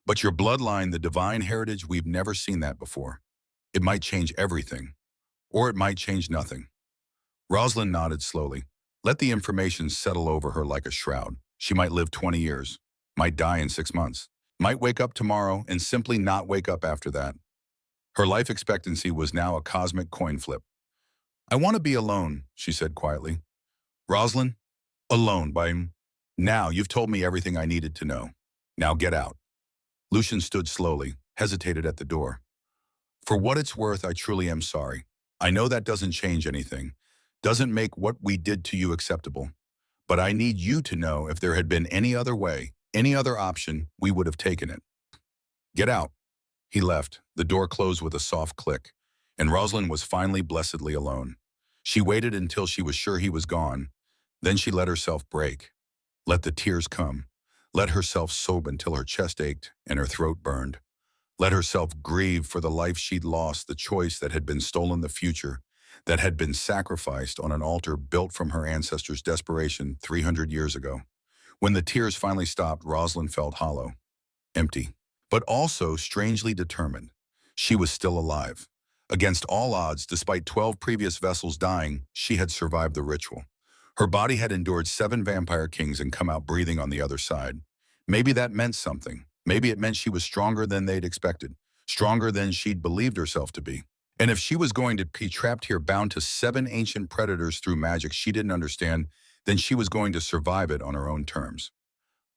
But your bloodline, the divine heritage, we've never seen that before. It might change everything, or it might change nothing. Rosalind nodded slowly. Let the information settle over her like a shroud. She might live 20 years, might die in 6 months, might wake up tomorrow and simply not wake up after that. Her life expectancy was now a cosmic coin flip. I want to be alone, she said quietly. Rosalind, alone by now. You've told me everything I needed to know. Now get out. Lucian stood slowly, hesitated at the door. For what it's worth, I truly am sorry. I know that doesn't change anything, doesn't make what we did to you acceptable. But I need you to know if there had been any other way, any other option, we would have taken it. Get out. He left. The door closed with a soft click, and Rosalind was finally blessedly alone. She waited until she was sure he was gone. Then she let herself break. Let the tears come. Let herself sob until her chest ached and her throat burned. Let herself grieve for the life she'd lost, the choice that had been stolen, the future that had been sacrificed on an altar built from her ancestors' desperation 300 years ago. When the tears finally stopped, Rosalind felt hollow, empty, but also strangely determined. She was still alive. Against all odds, despite 12 previous vessels dying, she had survived the ritual. Her body had endured 7 vampire kings and come out breathing on the other side. Maybe that meant something. Maybe it meant she was stronger than they'd expected, stronger than she'd believed herself to be. And if she was going to be trapped here, bound to 7 ancient predators through magic she didn't understand, then she was going to survive it on her own terms.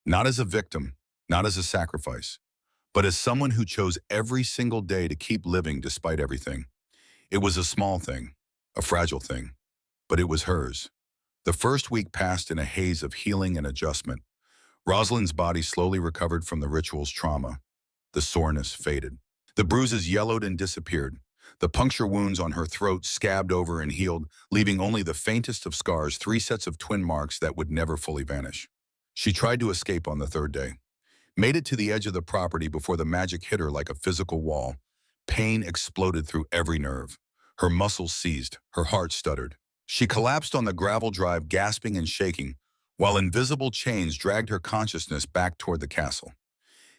Not as a victim, not as a sacrifice, but as someone who chose every single day to keep living despite everything. It was a small thing, a fragile thing, but it was hers. The first week passed in a haze of healing and adjustment. Rosalind's body slowly recovered from the ritual's trauma. The soreness faded. The bruises yellowed and disappeared. The puncture wounds on her throat scabbed over and healed, leaving only the faintest of scars, 3 sets of twin marks that would never fully vanish. She tried to escape on the 3rd day. Made it to the edge of the property before the magic hit her like a physical wall. Pain exploded through every nerve. Her muscles seized, her heart stuttered. She collapsed on the gravel drive, gasping and shaking, while invisible chains dragged her consciousness back toward the castle.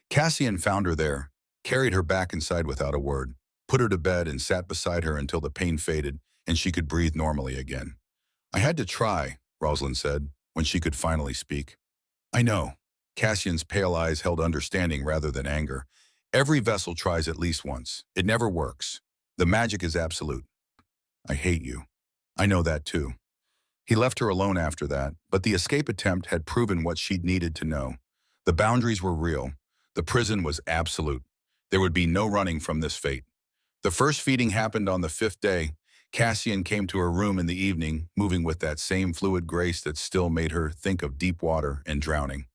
Cassian found her there, carried her back inside without a word, put her to bed and sat beside her until the pain faded and she could breathe normally again. "I had to try," Rosalind said, when she could finally speak. "I know." Cassian's pale eyes held understanding rather than anger. "Every vessel tries at least once. It never works. The magic is absolute. I hate you. I know that too." He left her alone after that, but the escape attempt had proven what she'd needed to know. The boundaries were real. The prison was absolute. There would be no running from this fate. The first feeding happened on the 5th day. Cassian came to her room in the evening, moving with that same fluid grace that still made her think of deep water and drowning.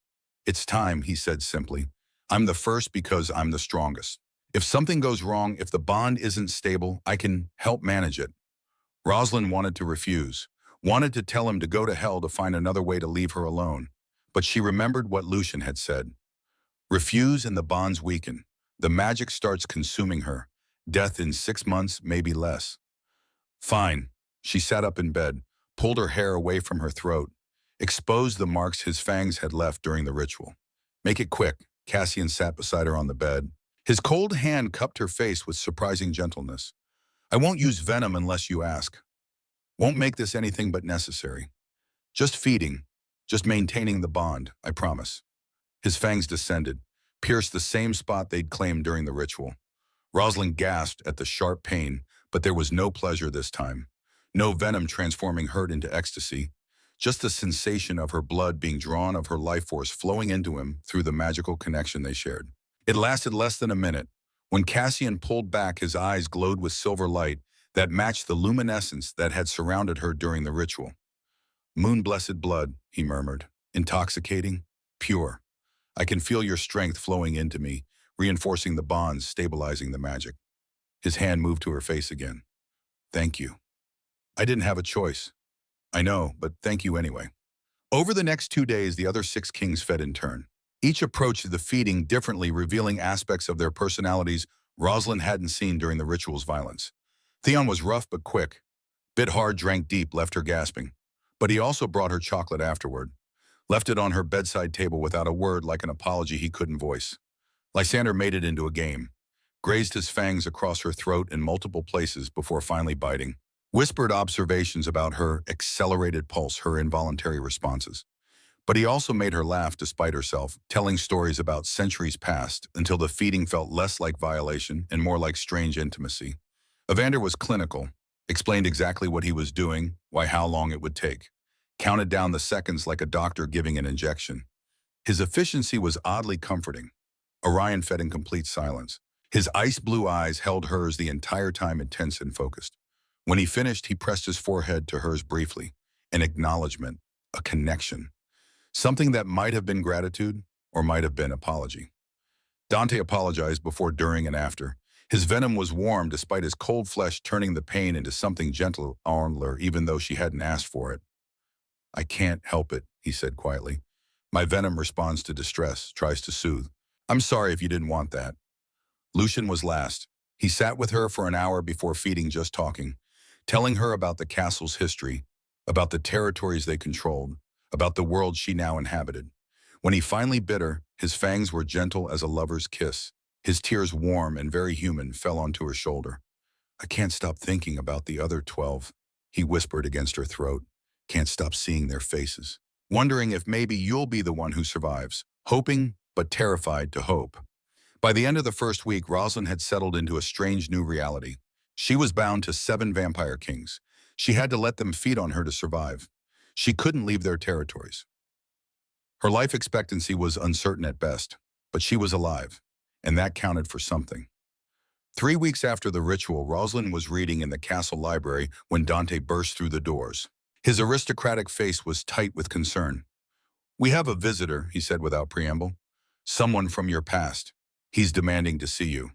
"It's time," he said simply. "I'm the first because I'm the strongest. If something goes wrong, if the bond isn't stable, I can help manage it." Rosalind wanted to refuse, wanted to tell him to go to hell to find another way to leave her alone. But she remembered what Lucian had said. Refuse and the bonds weaken. The magic starts consuming her. Death in 6 months, maybe less. "Fine." She sat up in bed, pulled her hair away from her throat, exposed the marks his fangs had left during the ritual. "Make it quick." Cassian sat beside her on the bed. His cold hand cupped her face with surprising gentleness. "I won't use venom unless you ask. Won't make this anything but necessary. Just feeding, just maintaining the bond, I promise." His fangs descended, pierced the same spot they'd claimed during the ritual. Rosalind gasped at the sharp pain, but there was no pleasure this time. No venom transforming hurt into ecstasy. Just the sensation of her blood being drawn, of her life force flowing into him through the magical connection they shared. It lasted less than a minute. When Cassian pulled back, his eyes glowed with silver light that matched the luminescence that had surrounded her during the ritual. "Moon-blessed blood," he murmured. "Intoxicating, pure. I can feel your strength flowing into me, reinforcing the bonds, stabilizing the magic." His hand moved to her face again. "Thank you. I didn't have a choice. I know, but thank you anyway." Over the next 2 days, the other 6 kings fed in turn. Each approached the feeding differently, revealing aspects of their personalities Rosalind hadn't seen during the ritual's violence. Theon was rough but quick. Bit hard, drank deep, left her gasping. But he also brought her chocolate afterward. Left it on her bedside table without a word, like an apology he couldn't voice. Lysander made it into a game. Grazed his fangs across her throat in multiple places before finally biting. Whispered observations about her accelerated pulse, her involuntary responses. But he also made her laugh despite herself, telling stories about centuries past until the feeding felt less like violation and more like strange intimacy. Evander was clinical, explained exactly what he was doing, why, how long it would take. Counted down the seconds like a doctor giving an injection. His efficiency was oddly comforting. Orion fed in complete silence. His ice-blue eyes held hers the entire time, intense and focused. When he finished, he pressed his forehead to hers briefly. An acknowledgement, a connection. Something that might have been gratitude or might have been apology. Dante apologized before, during, and after. His venom was warm despite his cold flesh turning the pain into something gentle on her, even though she hadn't asked for it. "I can't help it," he said quietly. "My venom responds to distress, tries to soothe. I'm sorry if you didn't want that." Lucian was last. He sat with her for an hour before feeding, just talking, telling her about the castle's history, about the territories they controlled, about the world she now inhabited. When he finally bit her, his fangs were gentle as a lover's kiss. His tears, warm and very human, fell onto her shoulder. "I can't stop thinking about the other 12, he whispered against her throat. "Can't stop seeing their faces. Wondering if maybe you'll be the one who survives. Hoping, but terrified to hope." By the end of the first week, Rosalind had settled into a strange new reality. She was bound to 7 vampire kings. She had to let them feed on her to survive. She couldn't leave their territories. Her life expectancy was uncertain at best, but she was alive, and that counted for something. 3 weeks after the ritual, Rosalind was reading in the castle library when Dante burst through the doors. His aristocratic face was tight with concern. "We have a visitor," he said without preamble. "Someone from your past. He's demanding to see you."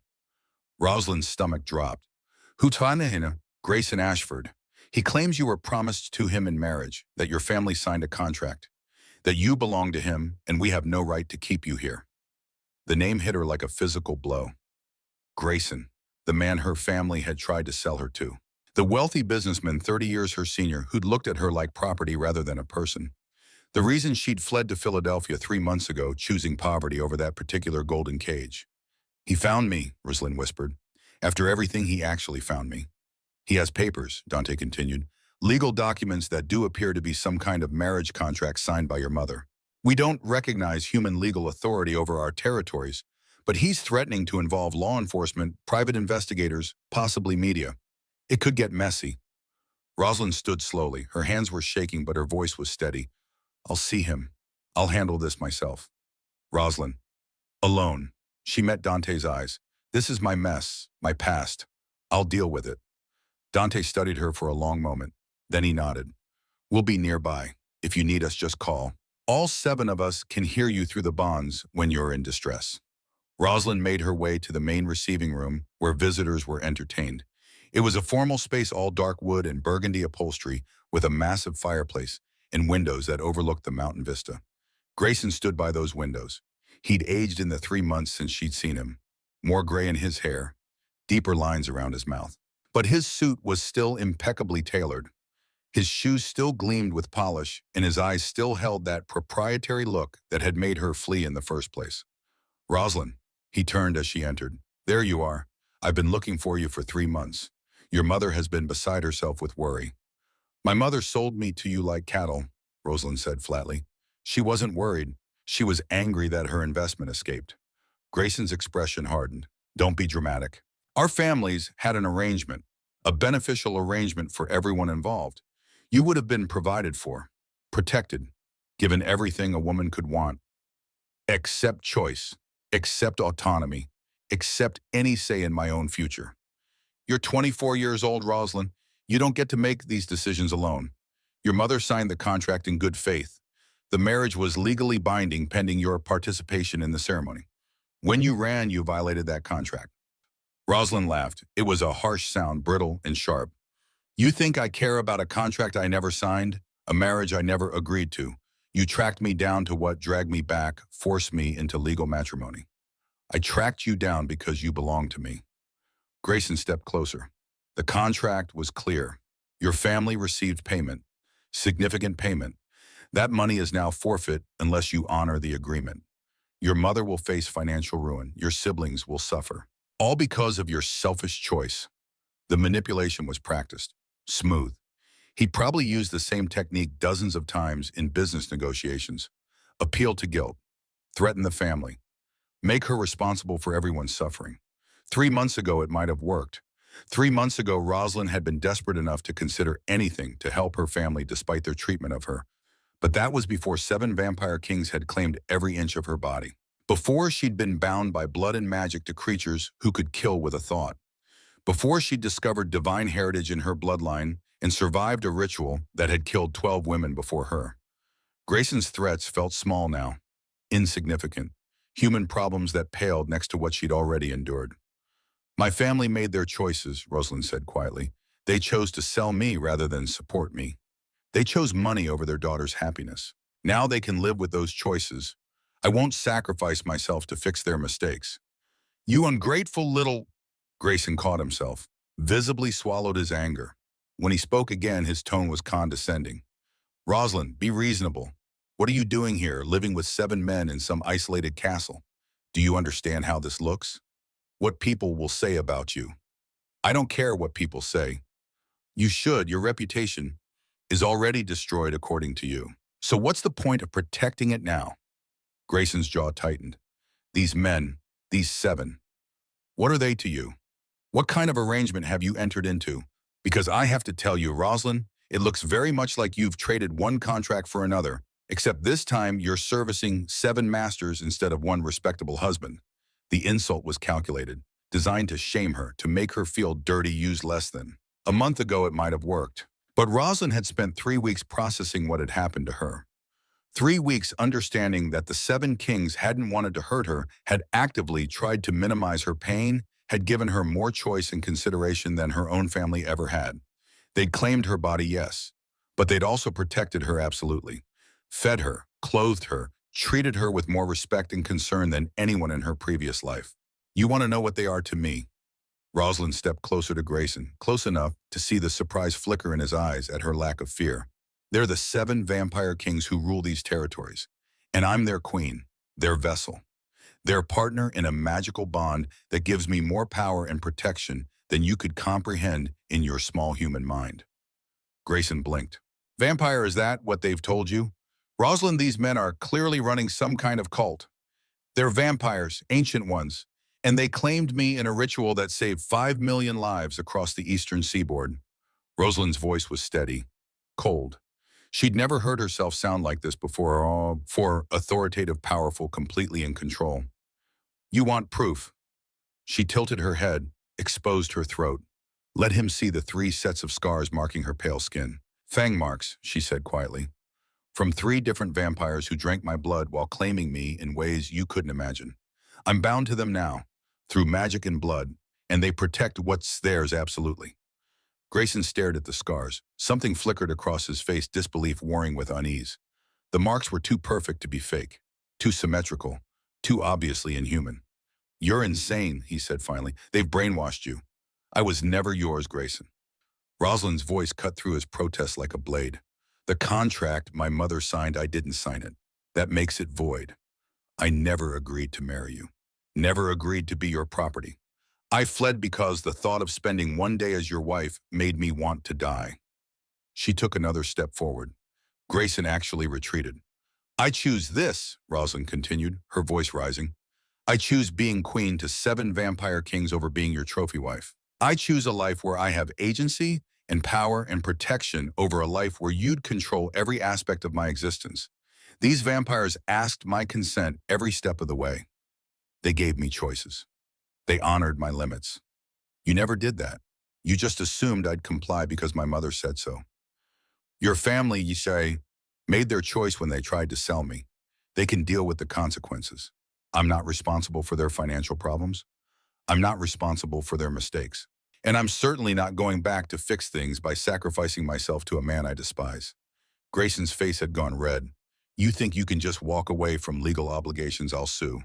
Rosalind's stomach dropped. "Hutanahina, Grayson Ashford. He claims you were promised to him in marriage, that your family signed a contract, that you belong to him, and we have no right to keep you here." The name hit her like a physical blow. Grayson, the man her family had tried to sell her to. The wealthy businessman 30 years her senior who'd looked at her like property rather than a person. The reason she'd fled to Philadelphia 3 months ago, choosing poverty over that particular golden cage. He found me, Rosalind whispered. After everything, he actually found me. He has papers, Dante continued. Legal documents that do appear to be some kind of marriage contract signed by your mother. We don't recognize human legal authority over our territories, but he's threatening to involve law enforcement, private investigators, possibly media. It could get messy. Rosalind stood slowly. Her hands were shaking, but her voice was steady. I'll see him. I'll handle this myself. Rosalind. Alone. She met Dante's eyes. This is my mess, my past. I'll deal with it. Dante studied her for a long moment. Then he nodded. We'll be nearby. If you need us, just call. All 7 of us can hear you through the bonds when you're in distress. Rosalind made her way to the main receiving room where visitors were entertained. It was a formal space, all dark wood and burgundy upholstery, with a massive fireplace and windows that overlooked the mountain vista. Grayson stood by those windows. He'd aged in the 3 months since she'd seen him. More gray in his hair, deeper lines around his mouth. But his suit was still impeccably tailored. His shoes still gleamed with polish, and his eyes still held that proprietary look that had made her flee in the first place. Rosalind, he turned as she entered. There you are. I've been looking for you for 3 months. Your mother has been beside herself with worry. My mother sold me to you like cattle, Rosalind said flatly. She wasn't worried. She was angry that her investment escaped. Grayson's expression hardened. Don't be dramatic. Our families had an arrangement, a beneficial arrangement for everyone involved. You would have been provided for, protected, given everything a woman could want. Accept choice, accept autonomy, accept any say in my own future. You're 24 years old, Rosalind. You don't get to make these decisions alone. Your mother signed the contract in good faith. The marriage was legally binding pending your participation in the ceremony. When you ran, you violated that contract. Rosalind laughed. It was a harsh sound, brittle and sharp. You think I care about a contract I never signed, a marriage I never agreed to? You tracked me down to what dragged me back, forced me into legal matrimony. I tracked you down because you belonged to me. Grayson stepped closer. The contract was clear. Your family received payment, significant payment. That money is now forfeit unless you honor the agreement. Your mother will face financial ruin. Your siblings will suffer. All because of your selfish choice. The manipulation was practiced. Smooth. He'd probably used the same technique dozens of times in business negotiations. Appeal to guilt. Threaten the family. Make her responsible for everyone's suffering. 3 months ago, it might have worked. 3 months ago, Rosalind had been desperate enough to consider anything to help her family despite their treatment of her. But that was before 7 vampire kings had claimed every inch of her body. Before she'd been bound by blood and magic to creatures who could kill with a thought. Before she'd discovered divine heritage in her bloodline and survived a ritual that had killed 12 women before her. Grayson's threats felt small now, insignificant, human problems that paled next to what she'd already endured. My family made their choices, Rosalind said quietly. They chose to sell me rather than support me. They chose money over their daughter's happiness. Now they can live with those choices. I won't sacrifice myself to fix their mistakes. You ungrateful little... Grayson caught himself, visibly swallowed his anger. When he spoke again, his tone was condescending. Rosalind, be reasonable. What are you doing here, living with 7 men in some isolated castle? Do you understand how this looks? What people will say about you? I don't care what people say. You should. Your reputation is already destroyed according to you. So what's the point of protecting it now? Grayson's jaw tightened. These men, these 7, what are they to you? What kind of arrangement have you entered into? Because I have to tell you, Rosalind, it looks very much like you've traded one contract for another, except this time you're servicing 7 masters instead of one respectable husband. The insult was calculated, designed to shame her, to make her feel dirty, used less than. A month ago it might have worked. But Rosalind had spent 3 weeks processing what had happened to her. 3 weeks understanding that the 7 kings hadn't wanted to hurt her, had actively tried to minimize her pain, had given her more choice and consideration than her own family ever had. They'd claimed her body, yes, but they'd also protected her absolutely. Fed her, clothed her, treated her with more respect and concern than anyone in her previous life. You want to know what they are to me? Rosalind stepped closer to Grayson, close enough to see the surprised flicker in his eyes at her lack of fear. They're the 7 vampire kings who rule these territories, and I'm their queen, their vessel, their partner in a magical bond that gives me more power and protection than you could comprehend in your small human mind. Grayson blinked. Vampire, is that what they've told you? Rosalind, these men are clearly running some kind of cult. They're vampires, ancient ones, and they claimed me in a ritual that saved 5 million lives across the eastern seaboard. Rosalind's voice was steady, cold. She'd never heard herself sound like this before, for authoritative, powerful, completely in control. You want proof? She tilted her head, exposed her throat. Let him see the 3 sets of scars marking her pale skin. Fang marks, she said quietly, from 3 different vampires who drank my blood while claiming me in ways you couldn't imagine. I'm bound to them now, through magic and blood, and they protect what's theirs absolutely. Grayson stared at the scars. Something flickered across his face, disbelief warring with unease. The marks were too perfect to be fake, too symmetrical, too obviously inhuman. You're insane, he said finally. They've brainwashed you. I was never yours, Grayson. Rosalind's voice cut through his protest like a blade. The contract my mother signed, I didn't sign it. That makes it void. I never agreed to marry you. Never agreed to be your property. I fled because the thought of spending one day as your wife made me want to die. She took another step forward. Grayson actually retreated. I choose this, Rosalind continued, her voice rising. I choose being queen to 7 vampire kings over being your trophy wife. I choose a life where I have agency and power and protection over a life where you'd control every aspect of my existence. These vampires asked my consent every step of the way. They gave me choices. They honored my limits. You never did that. You just assumed I'd comply because my mother said so. Your family, you say, made their choice when they tried to sell me. They can deal with the consequences. I'm not responsible for their financial problems. I'm not responsible for their mistakes. And I'm certainly not going back to fix things by sacrificing myself to a man I despise. Grayson's face had gone red. You think you can just walk away from legal obligations? I'll sue.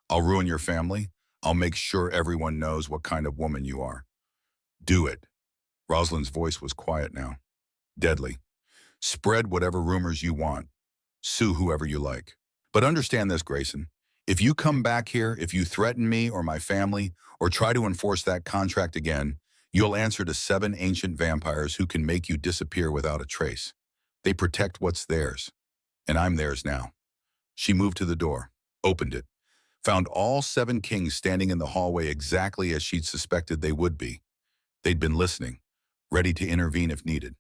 I'll ruin your family. I'll make sure everyone knows what kind of woman you are. Do it. Rosalind's voice was quiet now, deadly. Spread whatever rumors you want. Sue whoever you like. But understand this, Grayson. If you come back here, if you threaten me or my family, or try to enforce that contract again, you'll answer to 7 ancient vampires who can make you disappear without a trace. They protect what's theirs, and I'm theirs now. She moved to the door, opened it, found all 7 kings standing in the hallway exactly as she'd suspected they would be. They'd been listening, ready to intervene if needed.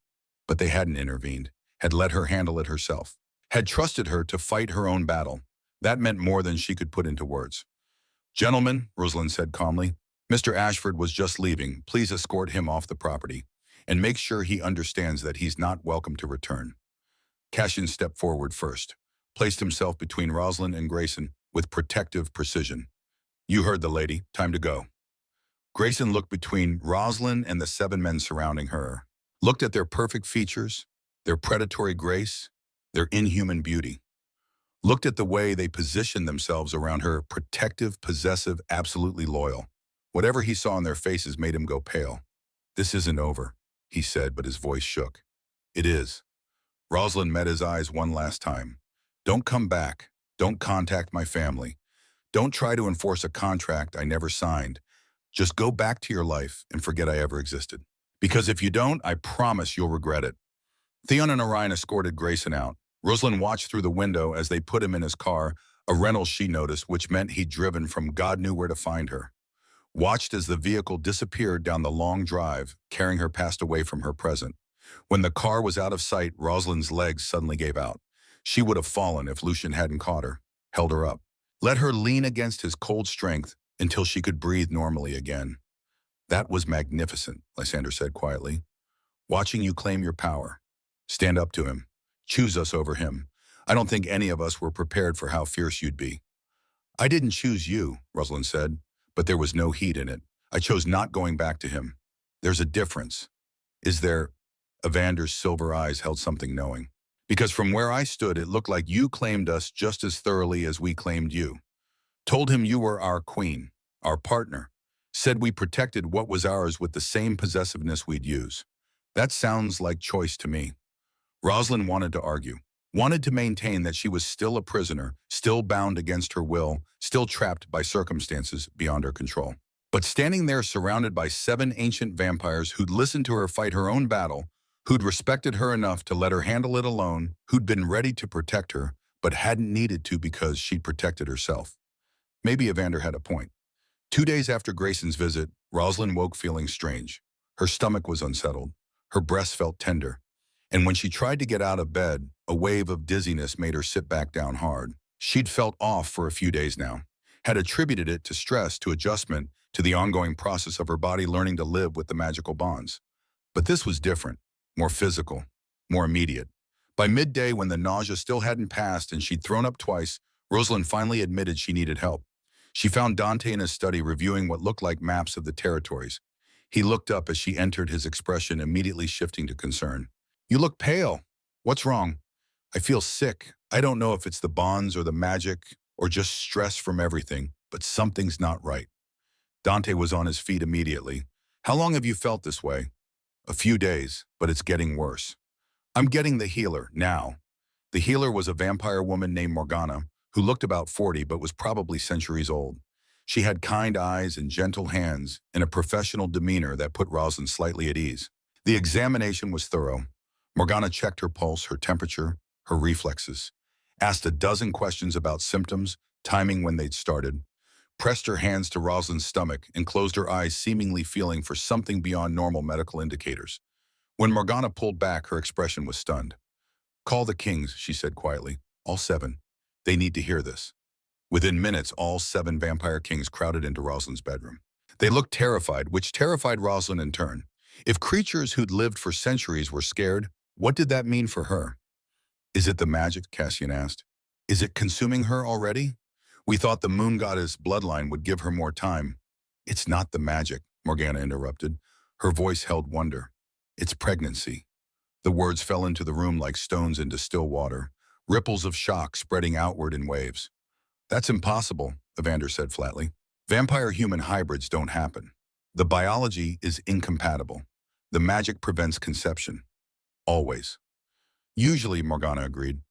But they hadn't intervened, had let her handle it herself, had trusted her to fight her own battle. That meant more than she could put into words. Gentlemen, Rosalind said calmly, Mr. Ashford was just leaving. Please escort him off the property and make sure he understands that he's not welcome to return. Cassian stepped forward first, placed himself between Rosalind and Grayson with protective precision. You heard the lady. Time to go. Grayson looked between Rosalind and the 7 men surrounding her, looked at their perfect features, their predatory grace, their inhuman beauty. Looked at the way they positioned themselves around her, protective, possessive, absolutely loyal. Whatever he saw in their faces made him go pale. This isn't over, he said, but his voice shook. It is. Rosalind met his eyes one last time. Don't come back. Don't contact my family. Don't try to enforce a contract I never signed. Just go back to your life and forget I ever existed. Because if you don't, I promise you'll regret it. Theon and Orion escorted Grayson out. Rosalind watched through the window as they put him in his car, a rental she noticed, which meant he'd driven from God knew where to find her. Watched as the vehicle disappeared down the long drive, carrying her past away from her present. When the car was out of sight, Rosalind's legs suddenly gave out. She would have fallen if Lucian hadn't caught her, held her up, let her lean against his cold strength until she could breathe normally again. That was magnificent, Lysander said quietly. Watching you claim your power. Stand up to him. Choose us over him. I don't think any of us were prepared for how fierce you'd be. I didn't choose you, Rosalind said, but there was no heat in it. I chose not going back to him. There's a difference. Is there? Evander's silver eyes held something knowing. Because from where I stood, it looked like you claimed us just as thoroughly as we claimed you. Told him you were our queen, our partner. Said we protected what was ours with the same possessiveness we'd use. That sounds like choice to me. Rosalind wanted to argue, wanted to maintain that she was still a prisoner, still bound against her will, still trapped by circumstances beyond her control. But standing there surrounded by 7 ancient vampires who'd listened to her fight her own battle, who'd respected her enough to let her handle it alone, who'd been ready to protect her, but hadn't needed to because she'd protected herself. Maybe Evander had a point. 2 days after Grayson's visit, Rosalind woke feeling strange. Her stomach was unsettled. Her breast felt tender. And when she tried to get out of bed, a wave of dizziness made her sit back down hard. She'd felt off for a few days now, had attributed it to stress, to adjustment, to the ongoing process of her body learning to live with the magical bonds. But this was different, more physical, more immediate. By midday, when the nausea still hadn't passed and she'd thrown up twice, Rosalind finally admitted she needed help. She found Dante in his study reviewing what looked like maps of the territories. He looked up as she entered, his expression immediately shifting to concern. "You look pale. What's wrong?" "I feel sick. I don't know if it's the bonds or the magic or just stress from everything, but something's not right." Dante was on his feet immediately. "How long have you felt this way?" "A few days, but it's getting worse." "I'm getting the healer, now." The healer was a vampire woman named Morgana, who looked about 40 but was probably centuries old. She had kind eyes and gentle hands and a professional demeanor that put Rosalind slightly at ease. The examination was thorough. Morgana checked her pulse, her temperature, her reflexes, asked a dozen questions about symptoms, timing when they'd started, pressed her hands to Rosalind's stomach, and closed her eyes, seemingly feeling for something beyond normal medical indicators. When Morgana pulled back, her expression was stunned. "Call the kings," she said quietly. "All 7. They need to hear this." Within minutes, all 7 vampire kings crowded into Rosalind's bedroom. They looked terrified, which terrified Rosalind in turn. If creatures who'd lived for centuries were scared, what did that mean for her? "Is it the magic?" Cassian asked. "Is it consuming her already? We thought the moon goddess bloodline would give her more time." "It's not the magic," Morgana interrupted. Her voice held wonder. "It's pregnancy." The words fell into the room like stones into still water, ripples of shock spreading outward in waves. "That's impossible," Evander said flatly. "Vampire-human hybrids don't happen. The biology is incompatible. The magic prevents conception. Always." "Usually," Morgana agreed.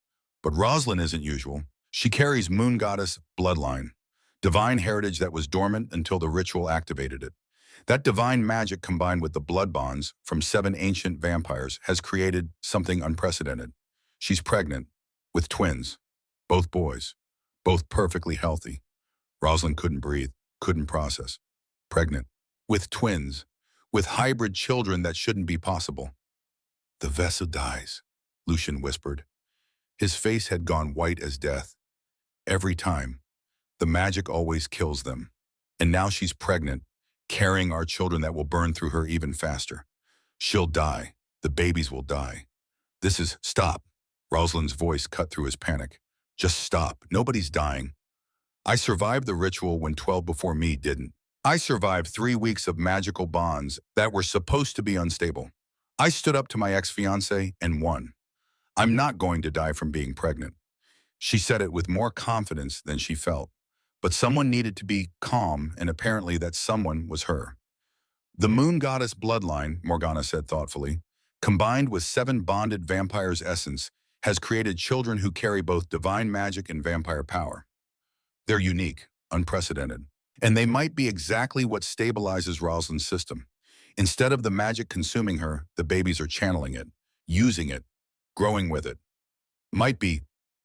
"But Rosalind isn't usual. She carries moon goddess bloodline, divine heritage that was dormant until the ritual activated it. That divine magic combined with the blood bonds from 7 ancient vampires has created something unprecedented. She's pregnant, with twins, both boys, both perfectly healthy." Rosalind couldn't breathe, couldn't process. Pregnant, with twins, with hybrid children that shouldn't be possible. "The vessel dies," Lucian whispered. His face had gone white as death. "Every time. The magic always kills them. And now she's pregnant, carrying our children that will burn through her even faster. She'll die. The babies will die. This is—" "Stop." Rosalind's voice cut through his panic. "Just stop. Nobody's dying. I survived the ritual when 12 before me didn't. I survived 3 weeks of magical bonds that were supposed to be unstable. I stood up to my ex-fiancé and won. I'm not going to die from being pregnant." She said it with more confidence than she felt. But someone needed to be calm, and apparently that someone was her. "The moon goddess bloodline," Morgana said thoughtfully, "combined with 7 bonded vampires' essence, has created children who carry both divine magic and vampire power. They're unique, unprecedented, and they might be exactly what stabilizes Rosalind's system. Instead of the magic consuming her, the babies are channeling it, using it, growing with it. Might be."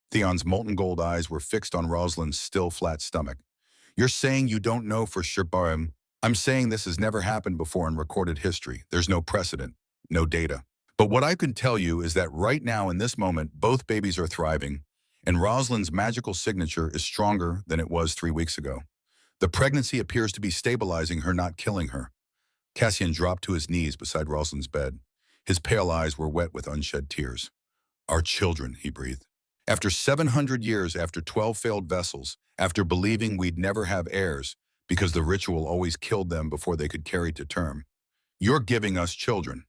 Theon's molten gold eyes were fixed on Rosalind's still flat stomach. "You're saying you don't know for sure, Barum? I'm saying this has never happened before in recorded history. There's no precedent, no data. But what I can tell you is that right now in this moment, both babies are thriving, and Rosalind's magical signature is stronger than it was 3 weeks ago. The pregnancy appears to be stabilizing her, not killing her." Cassian dropped to his knees beside Rosalind's bed. His pale eyes were wet with unshed tears. "Our children," he breathed. "After 700 years, after 12 failed vessels, after believing we'd never have heirs because the ritual always killed them before they could carry to term, you're giving us children."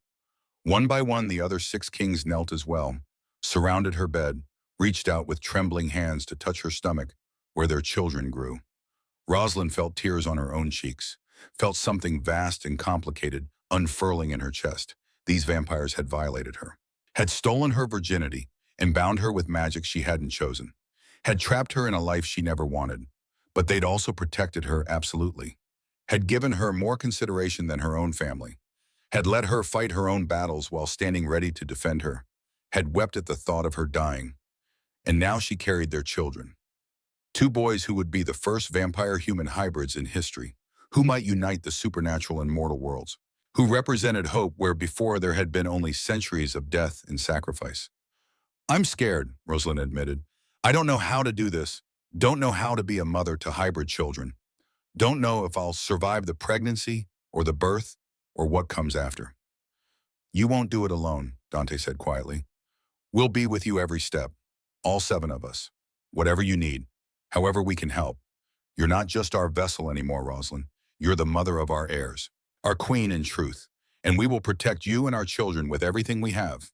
One by one, the other 6 kings knelt as well. surrounded her bed, reached out with trembling hands to touch her stomach, where their children grew. Rosalind felt tears on her own cheeks, felt something vast and complicated unfurling in her chest. These vampires had violated her, had stolen her virginity and bound her with magic she hadn't chosen, had trapped her in a life she never wanted, but they'd also protected her absolutely, had given her more consideration than her own family, had let her fight her own battles while standing ready to defend her, had wept at the thought of her dying, and now she carried their children. Two boys who would be the first vampire-human hybrids in history, who might unite the supernatural and mortal worlds, who represented hope where before there had been only centuries of death and sacrifice. "I'm scared," Rosalind admitted. "I don't know how to do this. Don't know how to be a mother to hybrid children. Don't know if I'll survive the pregnancy or the birth or what comes after." "You won't do it alone," Dante said quietly. "We'll be with you every step, all seven of us. Whatever you need, however we can help. You're not just our vessel anymore, Rosalind. You're the mother of our heirs, our queen in truth, and we will protect you and our children with everything we have."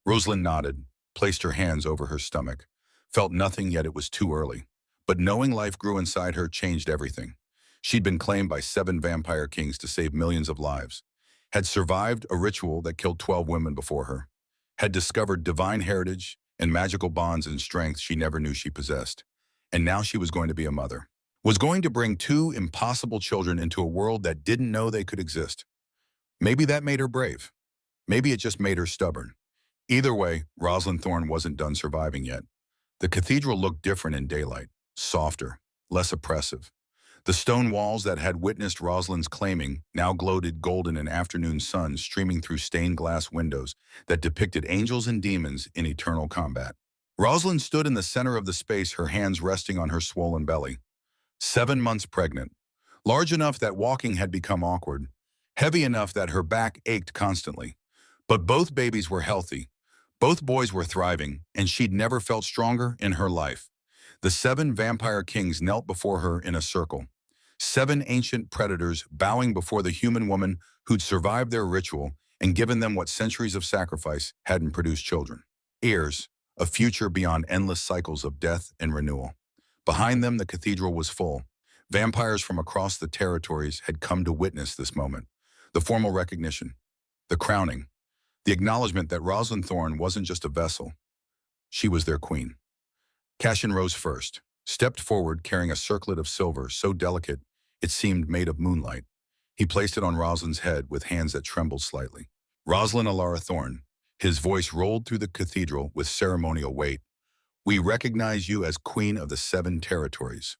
Rosalind nodded, placed her hands over her stomach, felt nothing yet it was too early. But knowing life grew inside her changed everything. She'd been claimed by 7 vampire kings to save millions of lives, had survived a ritual that killed 12 women before her, had discovered divine heritage and magical bonds and strength she never knew she possessed. And now she was going to be a mother, was going to bring 2 impossible children into a world that didn't know they could exist. Maybe that made her brave. Maybe it just made her stubborn. Either way, Rosalind Thorne wasn't done surviving yet. The cathedral looked different in daylight, softer, less oppressive. The stone walls that had witnessed Rosalind's claiming now gloated golden in afternoon sun streaming through stained glass windows that depicted angels and demons in eternal combat. Rosalind stood in the center of the space, her hands resting on her swollen belly. 7 months pregnant, large enough that walking had become awkward, heavy enough that her back ached constantly. But both babies were healthy, both boys were thriving, and she'd never felt stronger in her life. The 7 vampire kings knelt before her in a circle. 7 ancient predators bowing before the human woman who'd survived their ritual and given them what centuries of sacrifice hadn't produced children. Heirs, a future beyond endless cycles of death and renewal. Behind them, the cathedral was full. Vampires from across the territories had come to witness this moment. The formal recognition, the crowning, the acknowledgement that Rosalind Thorne wasn't just a vessel. She was their queen. Cassian rose first, stepped forward carrying a circlet of silver so delicate it seemed made of moonlight. He placed it on Rosalind's head with hands that trembled slightly. "Rosalind Alara Thorne," his voice rolled through the cathedral with ceremonial weight, "we recognize you as Queen of the 7 territories,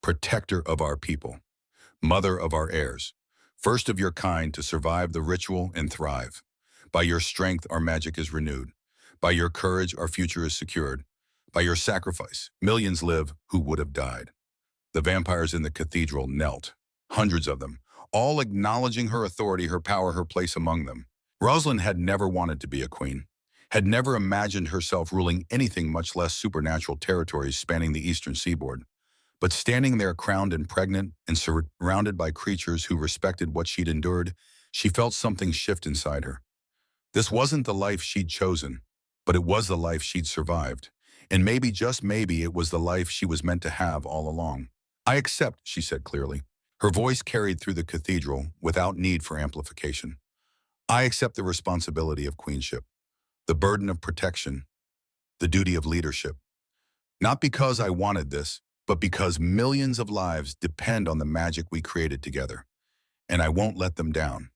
protector of our people, mother of our heirs, first of your kind to survive the ritual and thrive. By your strength, our magic is renewed. By your courage, our future is secured. By your sacrifice, millions live who would have died." The vampires in the cathedral knelt, hundreds of them, all acknowledging her authority, her power, her place among them. Rosalind had never wanted to be a queen, had never imagined herself ruling anything, much less supernatural territories spanning the eastern seaboard. But standing there crowned and pregnant and surrounded by creatures who respected what she'd endured, she felt something shift inside her. This wasn't the life she'd chosen, but it was the life she'd survived. And maybe, just maybe, it was the life she was meant to have all along. "I accept," she said clearly. Her voice carried through the cathedral without need for amplification. "I accept the responsibility of queenship, the burden of protection, the duty of leadership. Not because I wanted this, but because millions of lives depend on the magic we created together. And I won't let them down."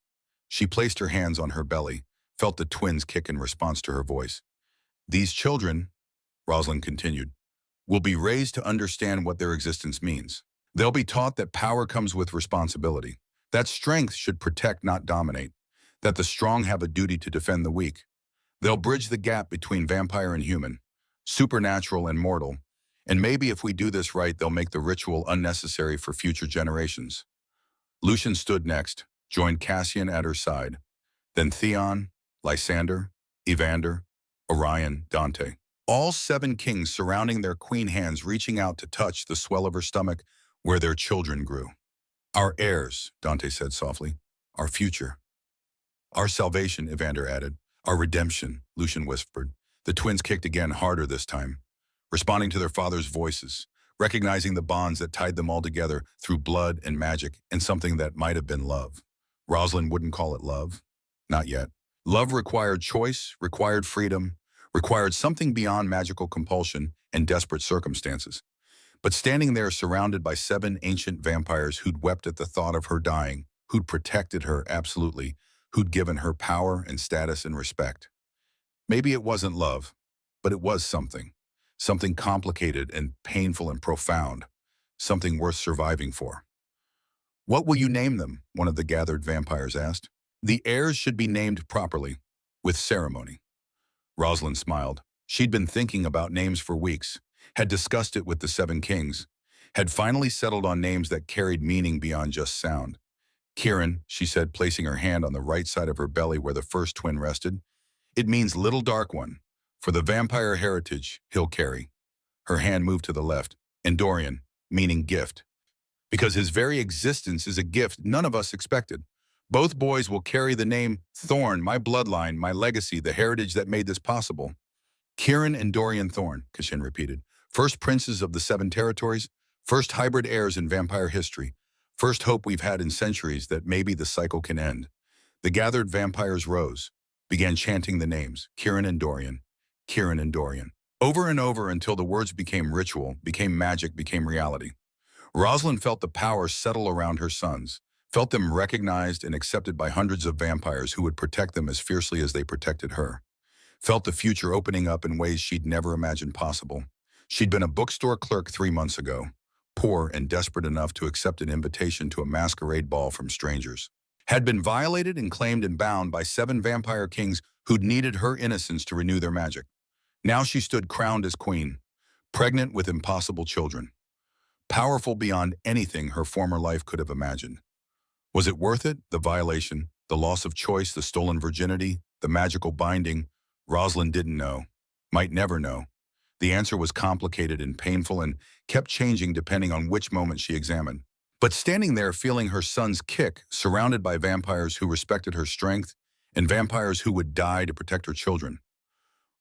She placed her hands on her belly, felt the twins kick in response to her voice. "These children," Rosalind continued, "will be raised to understand what their existence means. They'll be taught that power comes with responsibility, that strength should protect, not dominate, that the strong have a duty to defend the weak. They'll bridge the gap between vampire and human, supernatural and mortal, and maybe if we do this right, they'll make the ritual unnecessary for future generations." Lucian stood next, joined Cassian at her side, then Theon, Lysander, Evander, Orion, Dante. All 7 kings surrounding their queen, hands reaching out to touch the swell of her stomach where their children grew. "Our heirs," Dante said softly. "Our future." "Our salvation," Evander added. "Our redemption," Lucian whispered. The twins kicked again, harder this time, responding to their father's voices, recognizing the bonds that tied them all together through blood and magic and something that might have been love. Rosalind wouldn't call it love. Not yet. Love required choice, required freedom, required something beyond magical compulsion and desperate circumstances. But standing there surrounded by 7 ancient vampires who'd wept at the thought of her dying, who'd protected her absolutely, who'd given her power and status and respect. Maybe it wasn't love, but it was something. Something complicated and painful and profound. Something worth surviving for. "What will you name them?" one of the gathered vampires asked. "The heirs should be named properly, with ceremony." Rosalind smiled. She'd been thinking about names for weeks, had discussed it with the 7 kings, had finally settled on names that carried meaning beyond just sound. "Kieran," she said, placing her hand on the right side of her belly where the first twin rested. "It means little dark one. For the vampire heritage he'll carry." Her hand moved to the left. "And Dorian, meaning gift. Because his very existence is a gift none of us expected. Both boys will carry the name Thorn, my bloodline, my legacy, the heritage that made this possible." "Kieran and Dorian Thorn," Kashin repeated. "First princes of the 7 territories, first hybrid heirs in vampire history, first hope we've had in centuries that maybe the cycle can end." The gathered vampires rose, began chanting the names, Kieran and Dorian, Kieran and Dorian, over and over until the words became ritual, became magic, became reality. Rosalind felt the power settle around her sons, felt them recognized and accepted by hundreds of vampires who would protect them as fiercely as they protected her. Felt the future opening up in ways she'd never imagined possible. She'd been a bookstore clerk 3 months ago, poor and desperate enough to accept an invitation to a masquerade ball from strangers. Had been violated and claimed and bound by 7 vampire kings who'd needed her innocence to renew their magic. Now she stood crowned as queen, pregnant with impossible children. Powerful beyond anything her former life could have imagined. Was it worth it? The violation, the loss of choice, the stolen virginity, the magical binding? Rosalind didn't know, might never know. The answer was complicated and painful and kept changing depending on which moment she examined. But standing there feeling her son's kick, surrounded by vampires who respected her strength and vampires who would die to protect her children,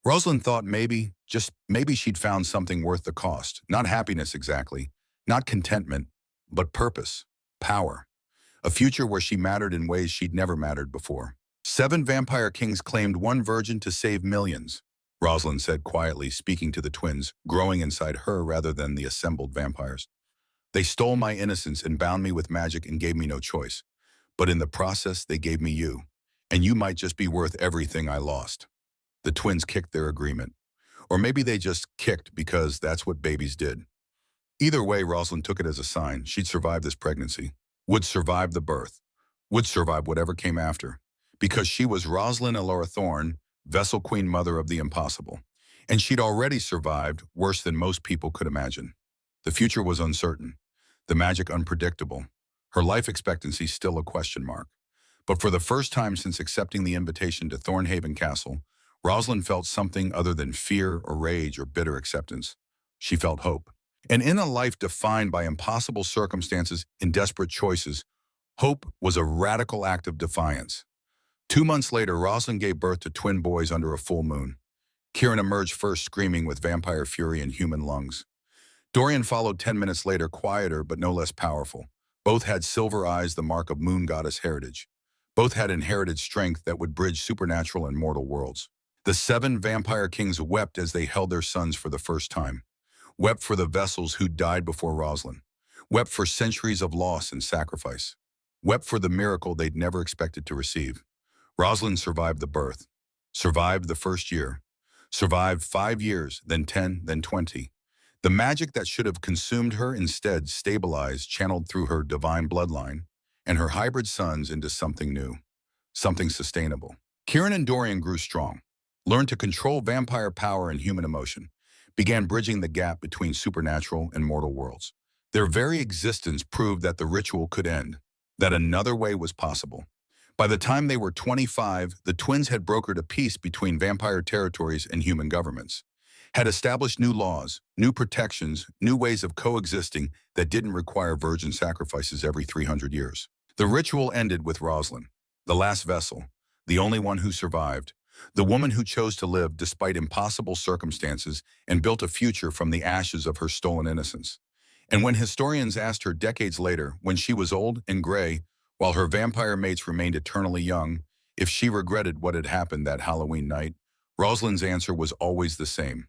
Rosalind thought maybe, just maybe she'd found something worth the cost. Not happiness exactly, not contentment, but purpose, power. A future where she mattered in ways she'd never mattered before. 7 vampire kings claimed 1 virgin to save millions, Rosalind said quietly, speaking to the twins, growing inside her rather than the assembled vampires. "They stole my innocence and bound me with magic and gave me no choice. But in the process, they gave me you. And you might just be worth everything I lost." The twins kicked their agreement. Or maybe they just kicked because that's what babies did. Either way, Rosalind took it as a sign she'd survive this pregnancy, would survive the birth, would survive whatever came after. Because she was Rosalind Elora Thorne, Vessel Queen Mother of the Impossible. And she'd already survived worse than most people could imagine. The future was uncertain, the magic unpredictable, her life expectancy still a question mark. But for the first time since accepting the invitation to Thornhaven Castle, Rosalind felt something other than fear or rage or bitter acceptance. She felt hope. And in a life defined by impossible circumstances and desperate choices, hope was a radical act of defiance. 2 months later, Rosalind gave birth to twin boys under a full moon. Kieran emerged first, screaming with vampire fury and human lungs. Dorian followed 10 minutes later, quieter but no less powerful. Both had silver eyes, the mark of moon goddess heritage. Both had inherited strength that would bridge supernatural and mortal worlds. The 7 vampire kings wept as they held their sons for the first time. Wept for the vessels who died before Rosalind. Wept for centuries of loss and sacrifice. Wept for the miracle they'd never expected to receive. Rosalind survived the birth, survived the first year, survived 5 years, then 10, then 20. The magic that should have consumed her instead stabilized, channeled through her divine bloodline, and her hybrid sons into something new, something sustainable. Kieran and Dorian grew strong, learned to control vampire power and human emotion, began bridging the gap between supernatural and mortal worlds. Their very existence proved that the ritual could end, that another way was possible. By the time they were 25, the twins had brokered a peace between vampire territories and human governments, had established new laws, new protections, new ways of coexisting that didn't require virgin sacrifices every 300 years. The ritual ended with Rosalind, the last vessel, the only one who survived, The woman who chose to live despite impossible circumstances and built a future from the ashes of her stolen innocence. And when historians asked her decades later, when she was old and gray, while her vampire mates remained eternally young, if she regretted what had happened that Halloween night, Rosalind's answer was always the same.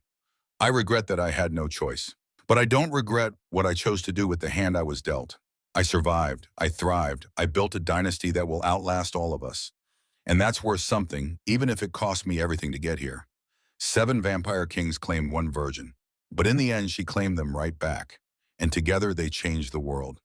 I regret that I had no choice. But I don't regret what I chose to do with the hand I was dealt. I survived, I thrived, I built a dynasty that will outlast all of us. And that's worth something, even if it cost me everything to get here. 7 vampire kings claimed one virgin, but in the end she claimed them right back. And together they changed the world.